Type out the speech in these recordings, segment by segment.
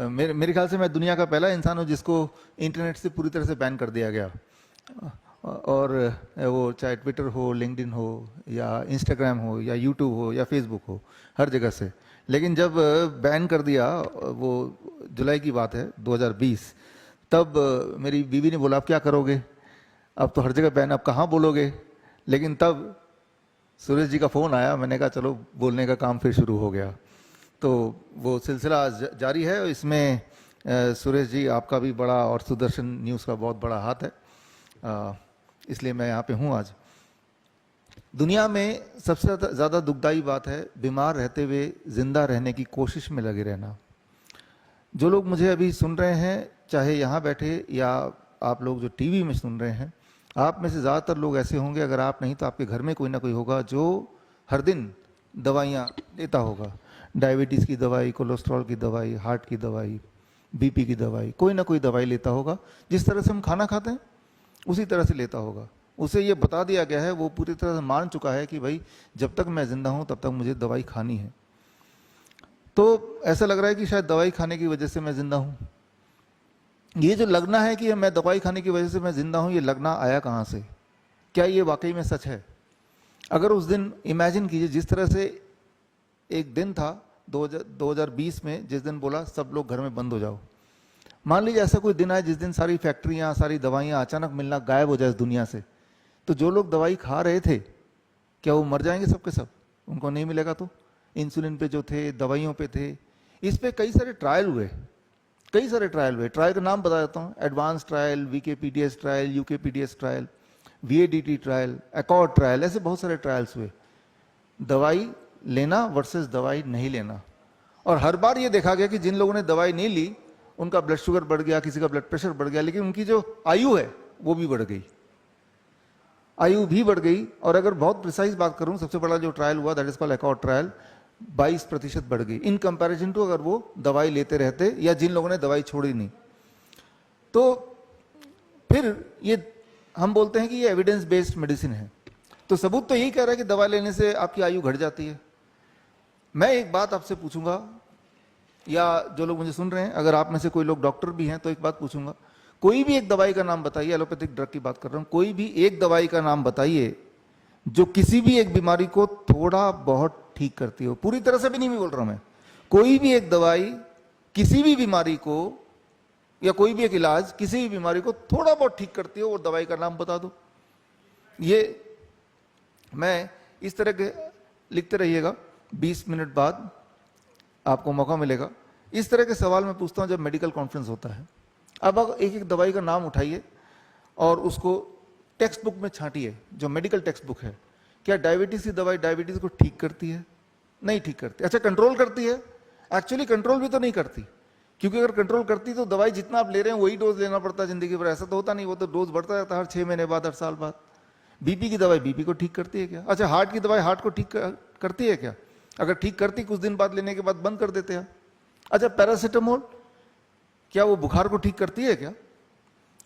मेरे ख्याल से मैं दुनिया का पहला इंसान हूँ जिसको इंटरनेट से पूरी तरह से बैन कर दिया गया। और वो चाहे ट्विटर हो, लिंक्डइन हो, या इंस्टाग्राम हो, या यूट्यूब हो, या फेसबुक हो, हर जगह से। लेकिन जब बैन कर दिया, वो जुलाई की बात है 2020, तब मेरी बीवी ने बोला आप क्या करोगे, अब तो हर जगह बैन, अब कहाँ बोलोगे। लेकिन तब सुरेश जी का फ़ोन आया, मैंने कहा चलो बोलने का काम फिर शुरू हो गया। तो वो सिलसिला जारी है। इसमें सुरेश जी आपका भी बड़ा और सुदर्शन न्यूज़ का बहुत बड़ा हाथ है, इसलिए मैं यहाँ पे हूँ आज। दुनिया में सबसे ज़्यादा दुखदाई बात है बीमार रहते हुए ज़िंदा रहने की कोशिश में लगे रहना। जो लोग मुझे अभी सुन रहे हैं, चाहे यहाँ बैठे या आप लोग जो टीवी में सुन रहे हैं, आप में से ज़्यादातर लोग ऐसे होंगे, अगर आप नहीं तो आपके घर में कोई ना कोई होगा जो हर दिन दवाइयाँ लेता होगा। डायबिटीज़ की दवाई, कोलेस्ट्रॉल की दवाई, हार्ट की दवाई, बीपी की दवाई, कोई ना कोई दवाई लेता होगा। जिस तरह से हम खाना खाते हैं उसी तरह से लेता होगा। उसे ये बता दिया गया है, वो पूरी तरह से मान चुका है कि भाई जब तक मैं ज़िंदा हूँ तब तक मुझे दवाई खानी है। तो ऐसा लग रहा है कि शायद दवाई खाने की वजह से मैं ज़िंदा हूँ। ये जो लगना है कि मैं दवाई खाने की वजह से मैं ज़िंदा हूँ, ये लगना आया कहाँ से? क्या ये वाकई में सच है? अगर उस दिन इमेजिन कीजिए, जिस तरह से एक दिन था 2020 में, जिस दिन बोला सब लोग घर में बंद हो जाओ। मान लीजिए ऐसा कोई दिन आए जिस दिन सारी फैक्ट्रियाँ, सारी दवाइयाँ अचानक मिलना गायब हो जाए इस दुनिया से, तो जो लोग दवाई खा रहे थे क्या वो मर जाएंगे सबके सब? उनको नहीं मिलेगा तो? इंसुलिन पे जो थे, दवाइयों पे थे, इस पे कई सारे ट्रायल हुए, कई सारे ट्रायल हुए। ट्रायल का नाम बता देता हूँ: advance trial, VKPDS trial, UKPDS trial, VADT trial, ACCORD trial, ऐसे बहुत सारे ट्रायल्स हुए। दवाई लेना वर्सेस दवाई नहीं लेना। और हर बार ये देखा गया कि जिन लोगों ने दवाई नहीं ली उनका ब्लड शुगर बढ़ गया, किसी का ब्लड प्रेशर बढ़ गया, लेकिन उनकी जो आयु है वो भी बढ़ गई, आयु भी बढ़ गई। और अगर बहुत प्रिसाइज बात करूं, सबसे बड़ा जो ट्रायल हुआ that is called accord trial, 22% बढ़ गई इन कंपैरिजन टू अगर वो दवाई लेते रहते या जिन लोगों ने दवाई छोड़ी नहीं। तो फिर ये हम बोलते हैं कि ये एविडेंस बेस्ड मेडिसिन है, तो सबूत तो यही कह रहा है कि दवा लेने से आपकी आयु घट जाती है। मैं एक बात आपसे पूछूंगा, या जो लोग मुझे सुन रहे हैं, अगर आप में से कोई लोग डॉक्टर भी हैं तो एक बात पूछूंगा, कोई भी एक दवाई का नाम बताइए, एलोपैथिक ड्रग की बात कर रहा हूं, कोई भी एक दवाई का नाम बताइए जो किसी भी एक बीमारी को थोड़ा बहुत ठीक करती हो। पूरी तरह से भी नहीं बोल रहा मैं, कोई भी एक दवाई किसी भी बीमारी को, या कोई भी एक इलाज किसी भी बीमारी को थोड़ा बहुत ठीक करती हो, और दवाई का नाम बता दो। ये मैं इस तरह के लिखते रहिएगा, 20 मिनट बाद आपको मौका मिलेगा। इस तरह के सवाल मैं पूछता हूं जब मेडिकल कॉन्फ्रेंस होता है। अब एक एक दवाई का नाम उठाइए और उसको टेक्स्ट बुक में छांटिए, जो मेडिकल टेक्स्ट बुक है। क्या डायबिटीज की दवाई डायबिटीज को ठीक करती है? नहीं ठीक करती। अच्छा, कंट्रोल करती है? एक्चुअली कंट्रोल भी तो नहीं करती, क्योंकि अगर कंट्रोल करती तो दवाई जितना आप ले रहे हैं वही डोज लेना पड़ता है जिंदगी भर। ऐसा तो होता नहीं, वो तो डोज बढ़ता रहता है हर 6 महीने बाद, हर साल बाद। बीपी की दवाई बीपी को ठीक करती है क्या? अच्छा, हार्ट की दवाई हार्ट को ठीक करती है क्या? अगर ठीक करती, कुछ दिन बाद लेने के बाद बंद कर देते हैं। अच्छा, पैरासीटामोल क्या वो बुखार को ठीक करती है क्या?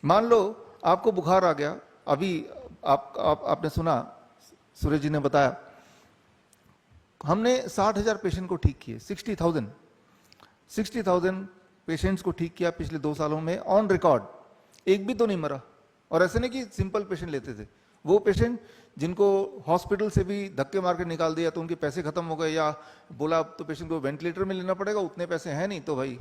मान लो आपको बुखार आ गया, अभी आपने सुना, सूरज जी ने बताया, हमने 60,000 पेशेंट को ठीक किए, 60,000 पेशेंट्स को ठीक किया पिछले 2 सालों में ऑन रिकॉर्ड, एक भी तो नहीं मरा। और ऐसे नहीं कि सिंपल पेशेंट लेते थे, वो पेशेंट जिनको हॉस्पिटल से भी धक्के मार के निकाल दिया तो उनके पैसे खत्म हो गए, या बोला अब तो पेशेंट को वेंटिलेटर में लेना पड़ेगा, उतने पैसे हैं नहीं तो भाई।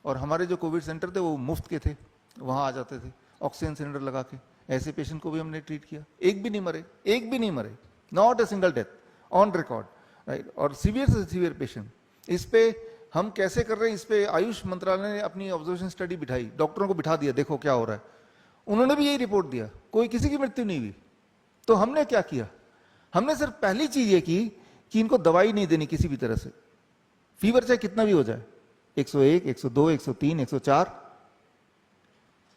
और हमारे जो कोविड सेंटर थे वो मुफ्त के थे, वहाँ आ जाते थे ऑक्सीजन सिलेंडर लगा के। ऐसे पेशेंट को भी हमने ट्रीट किया, एक भी नहीं मरे, एक भी नहीं मरे, not a single death on record, right. और सीवियर से सीवियर पेशेंट, इस पे हम कैसे कर रहे हैं, इस पे आयुष मंत्रालय ने अपनी ऑब्जर्वेशन स्टडी बिठाई, डॉक्टरों को बिठा दिया, देखो क्या हो रहा है। उन्होंने भी यही रिपोर्ट दिया, कोई किसी की मृत्यु नहीं हुई। तो हमने क्या किया? हमने सिर्फ पहली चीज ये की कि इनको दवाई नहीं देनी किसी भी तरह से, फीवर चाहे कितना भी हो जाए, 101, 102, 103, 104।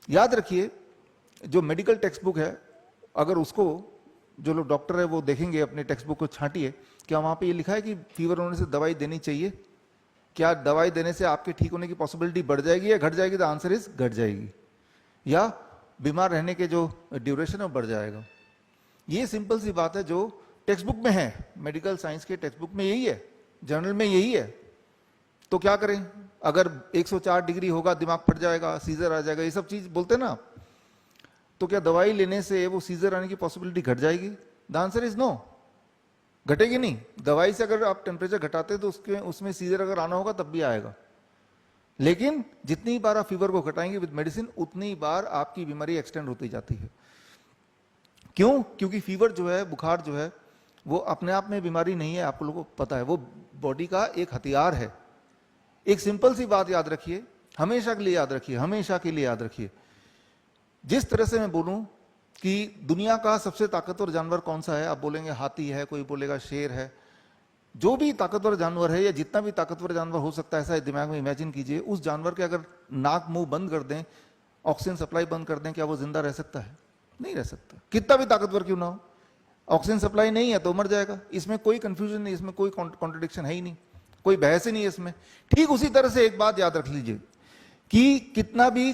याद रखिए, जो मेडिकल टेक्स्ट बुक है, अगर उसको जो लोग डॉक्टर है वो देखेंगे, अपने टेक्स्ट बुक को छांटिए, क्या वहां पे ये लिखा है कि फीवर होने से दवाई देनी चाहिए? क्या दवाई देने से आपके ठीक होने की पॉसिबिलिटी बढ़ जाएगी या घट जाएगी? द आंसर इज घट जाएगी। या बीमार रहने के जो ड्यूरेशन है वो बढ़ जाएगा। ये सिंपल सी बात है जो टेक्स्ट बुक में है, मेडिकल साइंस के टेक्स्ट बुक में यही है, जर्नल में यही है। तो क्या करें? अगर 104 डिग्री होगा दिमाग फट जाएगा, सीजर आ जाएगा, ये सब चीज बोलते ना, तो क्या दवाई लेने से वो सीजर आने की पॉसिबिलिटी घट जाएगी? द आंसर इज नो, घटेगी नहीं। दवाई से अगर आप टेम्परेचर घटाते तो उसके उसमें सीजर अगर आना होगा तब भी आएगा, लेकिन जितनी बार आप फीवर को घटाएंगे विद मेडिसिन उतनी बार आपकी बीमारी एक्सटेंड होती जाती है। क्यों? क्योंकि फीवर जो है, बुखार जो है, वो अपने आप में बीमारी नहीं है, आप लोगों को पता है, वो बॉडी का एक हथियार है। एक सिंपल सी बात याद रखिए, हमेशा के लिए याद रखिए, हमेशा के लिए याद रखिए, जिस तरह से मैं बोलूं कि दुनिया का सबसे ताकतवर जानवर कौन सा है, आप बोलेंगे हाथी है, कोई बोलेगा शेर है, जो भी ताकतवर जानवर है या जितना भी ताकतवर जानवर हो सकता है, ऐसा दिमाग में इमेजिन कीजिए, उस जानवर के अगर नाक मुंह बंद कर दें, ऑक्सीजन सप्लाई बंद कर दें, क्या वो जिंदा रह सकता है? नहीं रह सकता, कितना भी ताकतवर क्यों ना हो। ऑक्सीजन सप्लाई नहीं है तो मर जाएगा, इसमें कोई कंफ्यूजन नहीं, इसमें कोई कॉन्ट्रडिक्शन है ही नहीं, कोई बहस ही नहीं है इसमें। ठीक उसी तरह से एक बात याद रख लीजिए कि कितना भी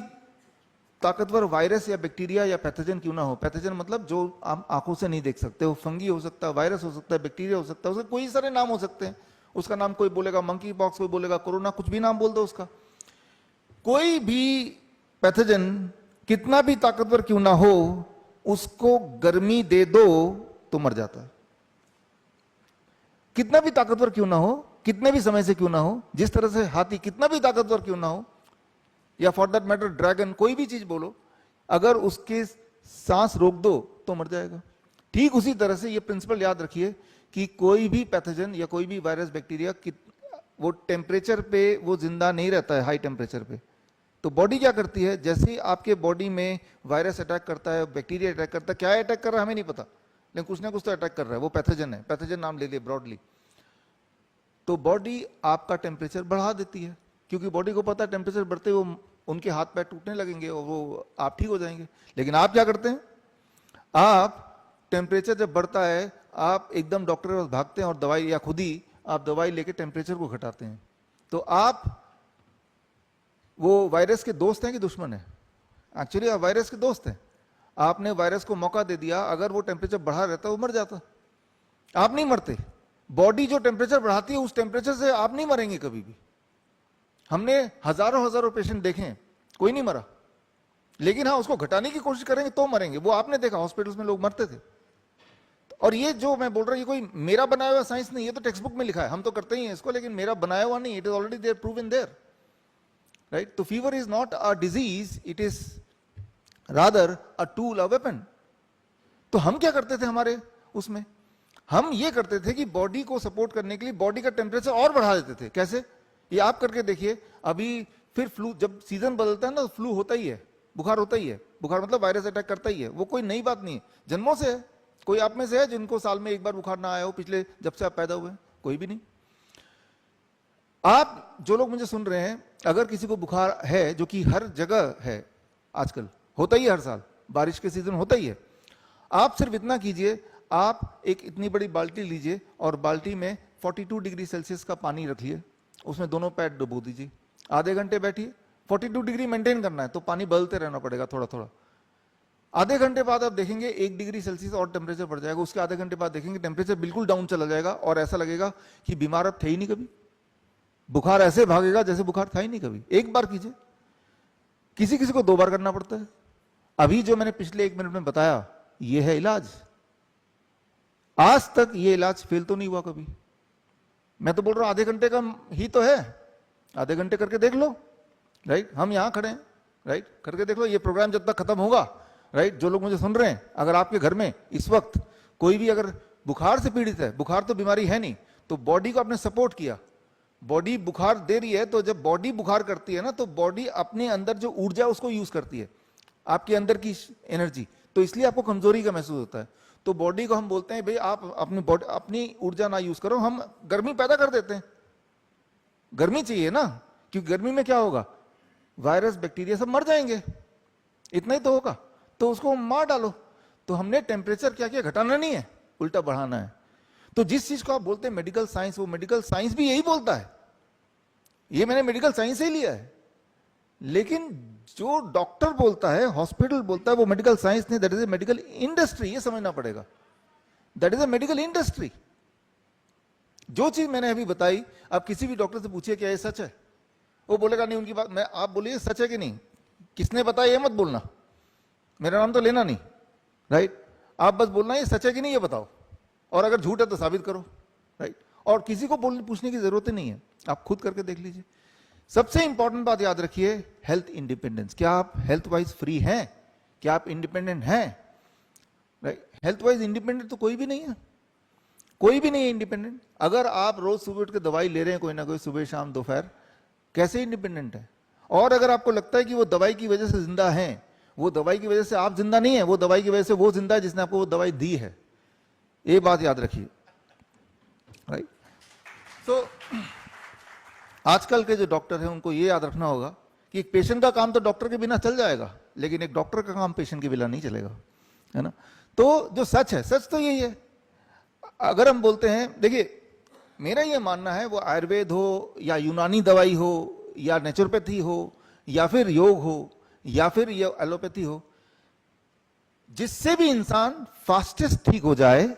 ताकतवर वायरस या बैक्टीरिया या पैथोजन क्यों ना हो, पैथोजन मतलब जो आप आंखों से नहीं देख सकते, वो फंगी हो सकता है, वायरस हो सकता है, बैक्टीरिया हो सकता है, उसके कोई सारे नाम हो सकते हैं, उसका नाम कोई बोलेगा मंकी पॉक्स, कोई बोलेगा कोरोना, कुछ भी नाम बोल दो उसका। कोई भी पैथोजन कितना भी ताकतवर क्यों ना हो, उसको गर्मी दे दो तो मर जाता है। कितना भी ताकतवर क्यों ना हो, कितने भी समय से क्यों ना हो, जिस तरह से हाथी कितना भी ताकतवर क्यों ना हो, या फॉर दैट मैटर ड्रैगन, कोई भी चीज बोलो, अगर उसके सांस रोक दो तो मर जाएगा। ठीक उसी तरह से ये प्रिंसिपल याद रखिए कि कोई भी पैथोजन या कोई भी वायरस बैक्टीरिया वो टेम्परेचर पे वो जिंदा नहीं रहता है, हाई टेम्परेचर पे। तो बॉडी क्या करती है, जैसे आपके बॉडी में वायरस अटैक करता है, बैक्टीरिया अटैक करता है, क्या अटैक कर रहा है हमें नहीं पता, लेकिन कुछ ना कुछ तो अटैक कर रहा है, वो पैथोजन है, पैथोजन नाम ले लिए ब्रॉडली। तो बॉडी आपका टेम्परेचर बढ़ा देती है, क्योंकि बॉडी को पता है टेम्परेचर बढ़ते वो उनके हाथ पैर टूटने लगेंगे और वो आप ठीक हो जाएंगे। लेकिन आप क्या करते हैं, आप टेम्परेचर जब बढ़ता है आप एकदम डॉक्टर के पास भागते हैं और दवाई, या खुद ही आप दवाई लेके टेम्परेचर को घटाते हैं। तो आप वो वायरस के दोस्त हैं कि दुश्मन है? एक्चुअली आप वायरस के दोस्त हैं। आपने वायरस को मौका दे दिया, अगर वो टेम्परेचर बढ़ा रहता वो मर जाता, आप नहीं मरते। बॉडी जो टेम्परेचर बढ़ाती है उस टेम्परेचर से आप नहीं मरेंगे कभी भी। हमने हजारों हजारों पेशेंट देखे हैं, कोई नहीं मरा, लेकिन हाँ उसको घटाने की कोशिश करेंगे तो मरेंगे। वो आपने देखा हॉस्पिटल्स में लोग मरते थे। और ये जो मैं बोल रहा हूँ ये कोई मेरा बनाया हुआ साइंस नहीं, ये तो टेक्स्ट बुक में लिखा है, हम तो करते ही हैं इसको, लेकिन मेरा बनाया हुआ नहीं, it is already there, proven there, right. तो fever is not a disease, it is rather a tool, a weapon. तो हम क्या करते थे हमारे उसमें, हम ये करते थे कि बॉडी को सपोर्ट करने के लिए बॉडी का टेम्परेचर और बढ़ा देते थे। कैसे? ये आप करके देखिए, अभी फिर फ्लू जब सीजन बदलता है ना, फ्लू होता ही है, बुखार होता ही है। बुखार मतलब वायरस अटैक करता ही है, वो कोई नई बात नहीं है, जन्मों से है। कोई आप में से है जिनको साल में एक बार बुखार ना आया हो पिछले जब से आप पैदा हुए? कोई भी नहीं। आप जो लोग मुझे सुन रहे हैं, अगर किसी को बुखार है, जो कि हर जगह है आजकल, होता ही है, हर साल बारिश के सीजन होता ही है, आप सिर्फ इतना कीजिए, आप एक इतनी बड़ी बाल्टी लीजिए और बाल्टी में 42 डिग्री सेल्सियस का पानी रखिए, उसमें दोनों पैर डुबो दीजिए, आधे घंटे बैठिए। 42 डिग्री मेंटेन करना है तो पानी बदलते रहना पड़ेगा थोड़ा थोड़ा। आधे घंटे बाद आप देखेंगे 1 डिग्री सेल्सियस और टेम्परेचर बढ़ जाएगा। उसके आधे घंटे बाद देखेंगे टेम्परेचर बिल्कुल डाउन चला जाएगा और ऐसा लगेगा कि बीमार अब थे ही नहीं कभी। बुखार ऐसे भागेगा जैसे बुखार था ही नहीं कभी। एक बार कीजिए, किसी किसी को 2 बार करना पड़ता है। अभी जो मैंने पिछले 1 मिनट में बताया ये है इलाज। आज तक ये इलाज फेल तो नहीं हुआ कभी। मैं तो बोल रहा हूं आधे घंटे का ही तो है, आधे घंटे करके देख लो, राइट। हम यहां खड़े हैं, राइट, करके देख लो। ये प्रोग्राम जब तक खत्म होगा, राइट, जो लोग मुझे सुन रहे हैं, अगर आपके घर में इस वक्त कोई भी अगर बुखार से पीड़ित है, बुखार तो बीमारी है नहीं, तो बॉडी को आपने सपोर्ट किया, बॉडी बुखार दे रही है, तो जब बॉडी बुखार करती है ना, तो बॉडी अपने अंदर जो ऊर्जा उसको यूज करती है, आपके अंदर की एनर्जी, तो इसलिए आपको कमजोरी का महसूस होता है। तो बॉडी को हम बोलते हैं भाई आप अपनी बॉडी अपनी ऊर्जा ना यूज करो, हम गर्मी पैदा कर देते हैं। गर्मी चाहिए ना, क्योंकि गर्मी में क्या होगा, वायरस बैक्टीरिया सब मर जाएंगे, इतना ही तो होगा, तो उसको मार डालो। तो हमने टेम्परेचर क्या किया, घटाना नहीं है, उल्टा बढ़ाना है। तो जिस चीज को आप बोलते हैं मेडिकल साइंस, वो मेडिकल साइंस भी यही बोलता है। ये मैंने मेडिकल साइंस से ही लिया है, लेकिन जो डॉक्टर बोलता है, हॉस्पिटल बोलता है, वो मेडिकल साइंस नहीं, that is a medical industry. ये समझना पड़ेगा, that is a medical industry. जो चीज मैंने अभी बताई, आप किसी भी डॉक्टर से पूछिए क्या ये सच है, वो बोलेगा नहीं उनकी बात, मैं आप बोलिए सच है कि नहीं, किसने बताया ये मत बोलना, मेरा नाम तो लेना नहीं, राइट। आप बस बोलना ये सच है कि नहीं ये बताओ, और अगर झूठ है तो साबित करो, राइट। और किसी को बोलने पूछने की जरूरत ही नहीं है, आप खुद करके देख लीजिए। सबसे इंपॉर्टेंट बात याद रखिए, हेल्थ इंडिपेंडेंस। क्या आप हेल्थ वाइज फ्री हैं? क्या आप इंडिपेंडेंट हैं? राइट। हेल्थ वाइज इंडिपेंडेंट तो कोई भी नहीं है, कोई भी नहीं है इंडिपेंडेंट। अगर आप रोज सुबह उठ के दवाई ले रहे हैं कोई ना कोई, सुबह शाम दोपहर, कैसे इंडिपेंडेंट है? और अगर आपको लगता है कि वो दवाई की वजह से जिंदा है, वो दवाई की वजह से आप जिंदा नहीं है, वो दवाई की वजह से वो जिंदा है जिसने आपको वो दवाई दी है। ये बात याद रखिए, राइट। तो आजकल के जो डॉक्टर हैं उनको ये याद रखना होगा कि एक पेशेंट का काम तो डॉक्टर के बिना चल जाएगा, लेकिन एक डॉक्टर का काम पेशेंट के बिना नहीं चलेगा, है ना। तो जो सच है, सच तो यही है। अगर हम बोलते हैं, देखिए मेरा ये मानना है, वो आयुर्वेद हो या यूनानी दवाई हो या नेचुरोपैथी हो या फिर योग हो या फिर ये एलोपैथी हो, जिससे भी इंसान फास्टेस्ट ठीक हो जाए,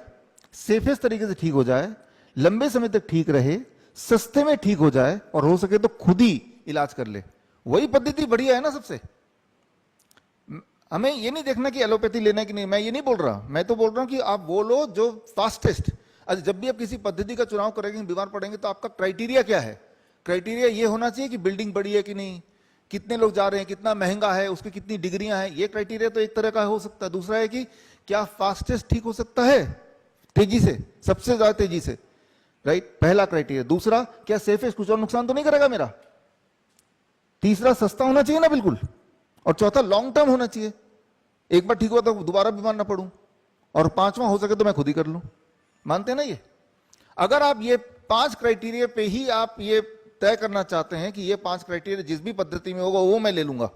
सेफेस्ट तरीके से ठीक हो जाए, लंबे समय तक ठीक रहे, सस्ते में ठीक हो जाए, और हो सके तो खुद ही इलाज कर ले, वही पद्धति बढ़िया है ना सबसे। हमें ये नहीं देखना कि एलोपैथी लेना कि नहीं, मैं ये नहीं बोल रहा, मैं तो बोल रहा हूं कि आप वो लो जो फास्टेस्ट। अच्छा, जब भी आप किसी पद्धति का चुनाव करेंगे, बीमार पड़ेंगे, तो आपका क्राइटेरिया क्या है? क्राइटेरिया ये होना चाहिए कि बिल्डिंग बड़ी है कि नहीं, कितने लोग जा रहे हैं, कितना महंगा है, उसकी कितनी डिग्रियां हैं, ये क्राइटेरिया तो एक तरह का हो सकता है। दूसरा है कि क्या फास्टेस्ट ठीक हो सकता है तेजी से, सबसे ज्यादा तेजी से, राइट, पहला क्राइटेरिया। दूसरा, क्या सेफेस्ट, कुछ और नुकसान तो नहीं करेगा मेरा। तीसरा, सस्ता होना चाहिए ना बिल्कुल। और चौथा, लॉन्ग टर्म होना चाहिए, एक बार ठीक हुआ तो दोबारा बीमार ना पड़ूं। और पांचवा, हो सके तो मैं खुद ही कर लूं। मानते हैं ना ये? अगर आप ये 5 क्राइटेरिया पे ही आप ये तय करना चाहते हैं कि ये 5 क्राइटेरिया जिस भी पद्धति में होगा वो मैं ले लूंगा,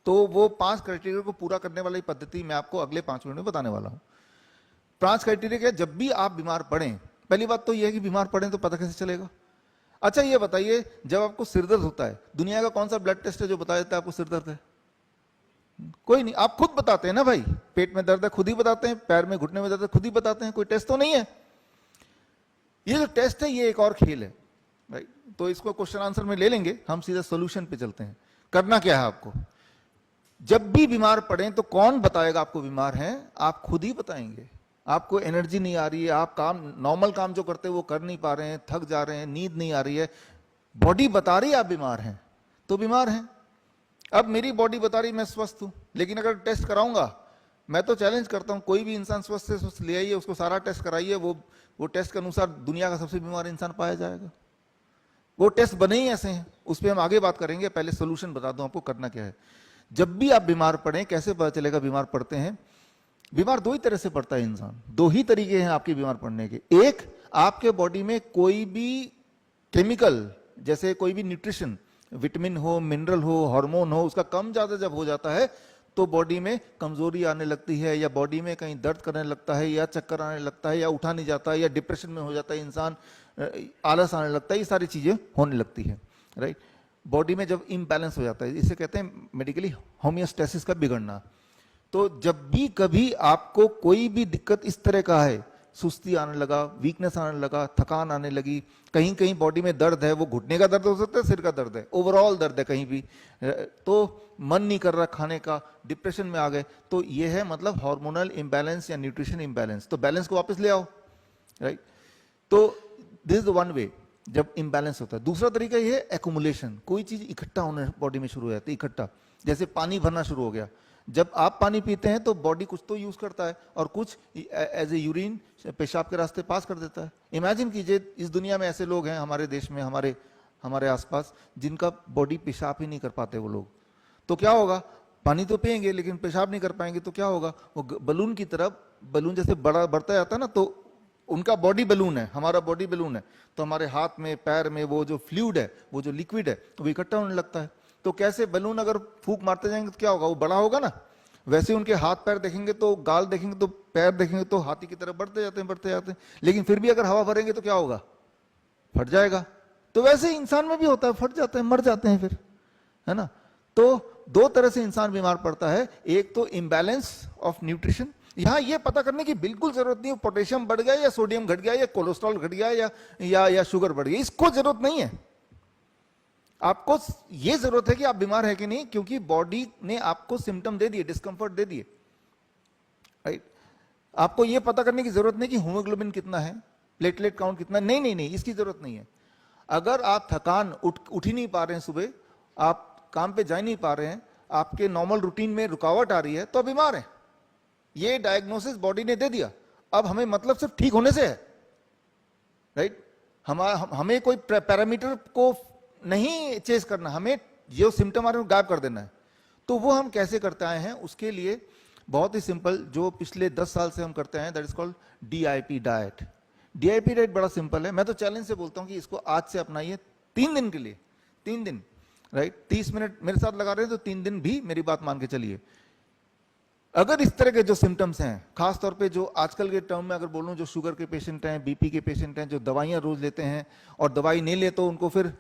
तो वो 5 क्राइटेरिया को पूरा करने वाली पद्धति मैं आपको अगले 5 मिनट में बताने वाला हूं। 5 क्राइटेरिया क्या? जब भी आप बीमार पड़े, पहली बात तो ये है कि बीमार पड़े तो पता कैसे चलेगा? अच्छा ये बताइए, जब आपको सिरदर्द होता है, दुनिया का कौन सा ब्लड टेस्ट है जो बता देता है आपको सिरदर्द है? कोई नहीं। आप खुद बताते हैं ना भाई, पेट में दर्द है खुद ही बताते हैं, पैर में घुटने में दर्द है खुद ही बताते हैं, कोई टेस्ट तो नहीं है। ये जो टेस्ट है ये एक और खेल है, राइट। तो इसको क्वेश्चन आंसर में ले लेंगे, हम सीधा सोल्यूशन पे चलते हैं। करना क्या है आपको? जब भी बीमार पड़े तो कौन बताएगा आपको बीमार हैं? आप खुद ही बताएंगे। आपको एनर्जी नहीं आ रही है, आप काम, नॉर्मल काम जो करते हैं वो कर नहीं पा रहे हैं, थक जा रहे हैं, नींद नहीं आ रही है, बॉडी बता रही है आप बीमार हैं, तो बीमार हैं। अब मेरी बॉडी बता रही मैं स्वस्थ हूं, लेकिन अगर टेस्ट कराऊंगा, मैं तो चैलेंज करता हूं, कोई भी इंसान स्वस्थ से स्वस्थ ले आइए, उसको सारा टेस्ट कराइए, वो टेस्ट के अनुसार दुनिया का सबसे बीमार इंसान पाया जाएगा। वो टेस्ट बने ही ऐसे हैं, उस पर हम आगे बात करेंगे। पहले सोल्यूशन बता दूं आपको करना क्या है। जब भी आप बीमार पड़े, कैसे पता चलेगा बीमार पड़ते हैं? बीमार दो ही तरह से पड़ता है इंसान, दो ही तरीके हैं आपके बीमार पड़ने के। एक, आपके बॉडी में कोई भी केमिकल, जैसे कोई भी न्यूट्रिशन, विटामिन हो, मिनरल हो, हार्मोन हो, उसका कम ज्यादा जब हो जाता है तो बॉडी में कमजोरी आने लगती है, या बॉडी में कहीं दर्द करने लगता है, या चक्कर आने लगता है, या उठा नहीं जाता है, या डिप्रेशन में हो जाता है इंसान, आलस आने लगता है, ये सारी चीजें होने लगती है, राइट। बॉडी में जब इम्बैलेंस हो जाता है, इसे कहते हैं मेडिकली होमियोस्टेसिस का बिगड़ना। तो जब भी कभी आपको कोई भी दिक्कत इस तरह का है, सुस्ती आने लगा, वीकनेस आने लगा, थकान आने लगी, कहीं कहीं बॉडी में दर्द है, वो घुटने का दर्द हो सकता है, सिर का दर्द है, ओवरऑल दर्द है कहीं भी, तो मन नहीं कर रहा खाने का, डिप्रेशन में आ गए, तो ये है मतलब हार्मोनल इंबैलेंस या न्यूट्रिशन इंबैलेंस। तो बैलेंस को वापस ले आओ, राइट। तो this is the one way जब इंबैलेंस होता है। दूसरा तरीका ये है एक्युमुलेशन, कोई चीज इकट्ठा होने बॉडी में शुरू हो जाती है, इकट्ठा, जैसे पानी भरना शुरू हो गया। जब आप पानी पीते हैं तो बॉडी कुछ तो यूज करता है और कुछ एज ए यूरिन पेशाब के रास्ते पास कर देता है। इमेजिन कीजिए इस दुनिया में ऐसे लोग हैं हमारे देश में, हमारे आसपास, जिनका बॉडी पेशाब ही नहीं कर पाते वो लोग। तो क्या होगा? पानी तो पिएंगे लेकिन पेशाब नहीं कर पाएंगे, तो क्या होगा? वो बलून की तरफ, बलून जैसे बढ़ता जाता है ना, तो उनका बॉडी बलून है, हमारा बॉडी बलून है, तो हमारे हाथ में, पैर में वो जो फ्लूइड है, वो जो लिक्विड है, वो इकट्ठा होने लगता है। तो कैसे बलून अगर फूंक मारते जाएंगे तो क्या होगा? वो बड़ा होगा ना। वैसे उनके हाथ पैर देखेंगे तो, गाल देखेंगे तो, पैर देखेंगे तो हाथी की तरफ बढ़ते जाते हैं, लेकिन फिर भी अगर हवा भरेंगे तो क्या होगा? फट जाएगा। तो वैसे इंसान में भी होता है, फट जाते हैं, मर जाते हैं फिर, है ना। तो दो तरह से इंसान बीमार पड़ता है, एक तो इम्बैलेंस ऑफ न्यूट्रिशन। यहां ये पता करने की बिल्कुल जरूरत नहीं है पोटेशियम बढ़ गया या सोडियम घट गया या कोलेस्ट्रॉल घट गया या शुगर बढ़ गई, इसको जरूरत नहीं है। आपको ये जरूरत है कि आप बीमार है कि नहीं, क्योंकि बॉडी ने आपको सिम्टम दे दिए, डिस्कंफर्ट दे दिए, राइट। आपको ये पता करने की जरूरत नहीं कि हीमोग्लोबिन कितना है, प्लेटलेट काउंट कितना, नहीं नहीं नहीं, इसकी जरूरत नहीं है। अगर आप थकान उठ ही नहीं पा रहे हैं, सुबह आप काम पे जा नहीं पा रहे हैं, आपके नॉर्मल रूटीन में रुकावट आ रही है, तो बीमार है। ये डायग्नोसिस बॉडी ने दे दिया। अब हमें मतलब सिर्फ ठीक होने से है, राइट। हमें कोई पैरामीटर को नहीं चेस करना, हमें जो सिम्टम आ रहे हैं गायब कर देना है। तो वो हम कैसे करते आए हैं, उसके लिए बहुत ही सिंपल, जो पिछले 10 साल से हम करते हैं, that is called DIP diet. DIP diet बड़ा सिंपल है, मैं तो चैलेंज से बोलता हूं कि इसको आज से अपनाइए 3 दिन के लिए, 3 दिन, राइट। 30 मिनट मेरे साथ लगा रहे हैं तो 3 दिन भी मेरी बात मान के चलिए। अगर इस तरह के जो सिम्टम्स हैं, खास तौर पे जो आजकल के टर्म में अगर बोलूं, जो शुगर के पेशेंट हैं, BP के पेशेंट हैं, जो दवाइयां रोज लेते हैं और दवाई नहीं ले तो उनको फिर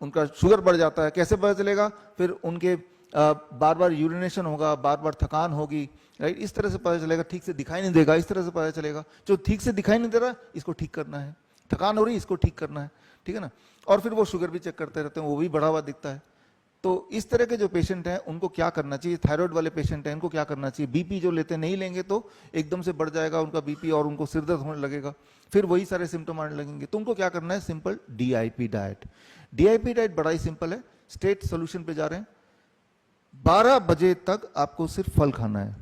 उनका शुगर बढ़ जाता है, कैसे पता चलेगा, फिर उनके बार बार यूरिनेशन होगा, बार बार थकान होगी, राइट। इस तरह से पता चलेगा, ठीक से दिखाई नहीं देगा, इस तरह से पता चलेगा। जो ठीक से दिखाई नहीं दे रहा, इसको ठीक करना है, थकान हो रही, इसको ठीक करना है, ठीक है ना। और फिर वो शुगर भी चेक करते रहते हैं, वो भी बढ़ा हुआ दिखता है। तो इस तरह के जो पेशेंट हैं उनको क्या करना चाहिए, थायराइड वाले पेशेंट हैं, इनको क्या करना चाहिए, BP जो लेते नहीं लेंगे तो एकदम से बढ़ जाएगा उनका BP और उनको सिर दर्द होने लगेगा, फिर वही सारे सिम्टम आने लगेंगे। तो उनको क्या करना है, simple DIP diet. DIP diet बड़ा ही सिंपल है, स्ट्रेट सोल्यूशन पे जा रहे हैं। 12 बजे तक आपको सिर्फ फल खाना है,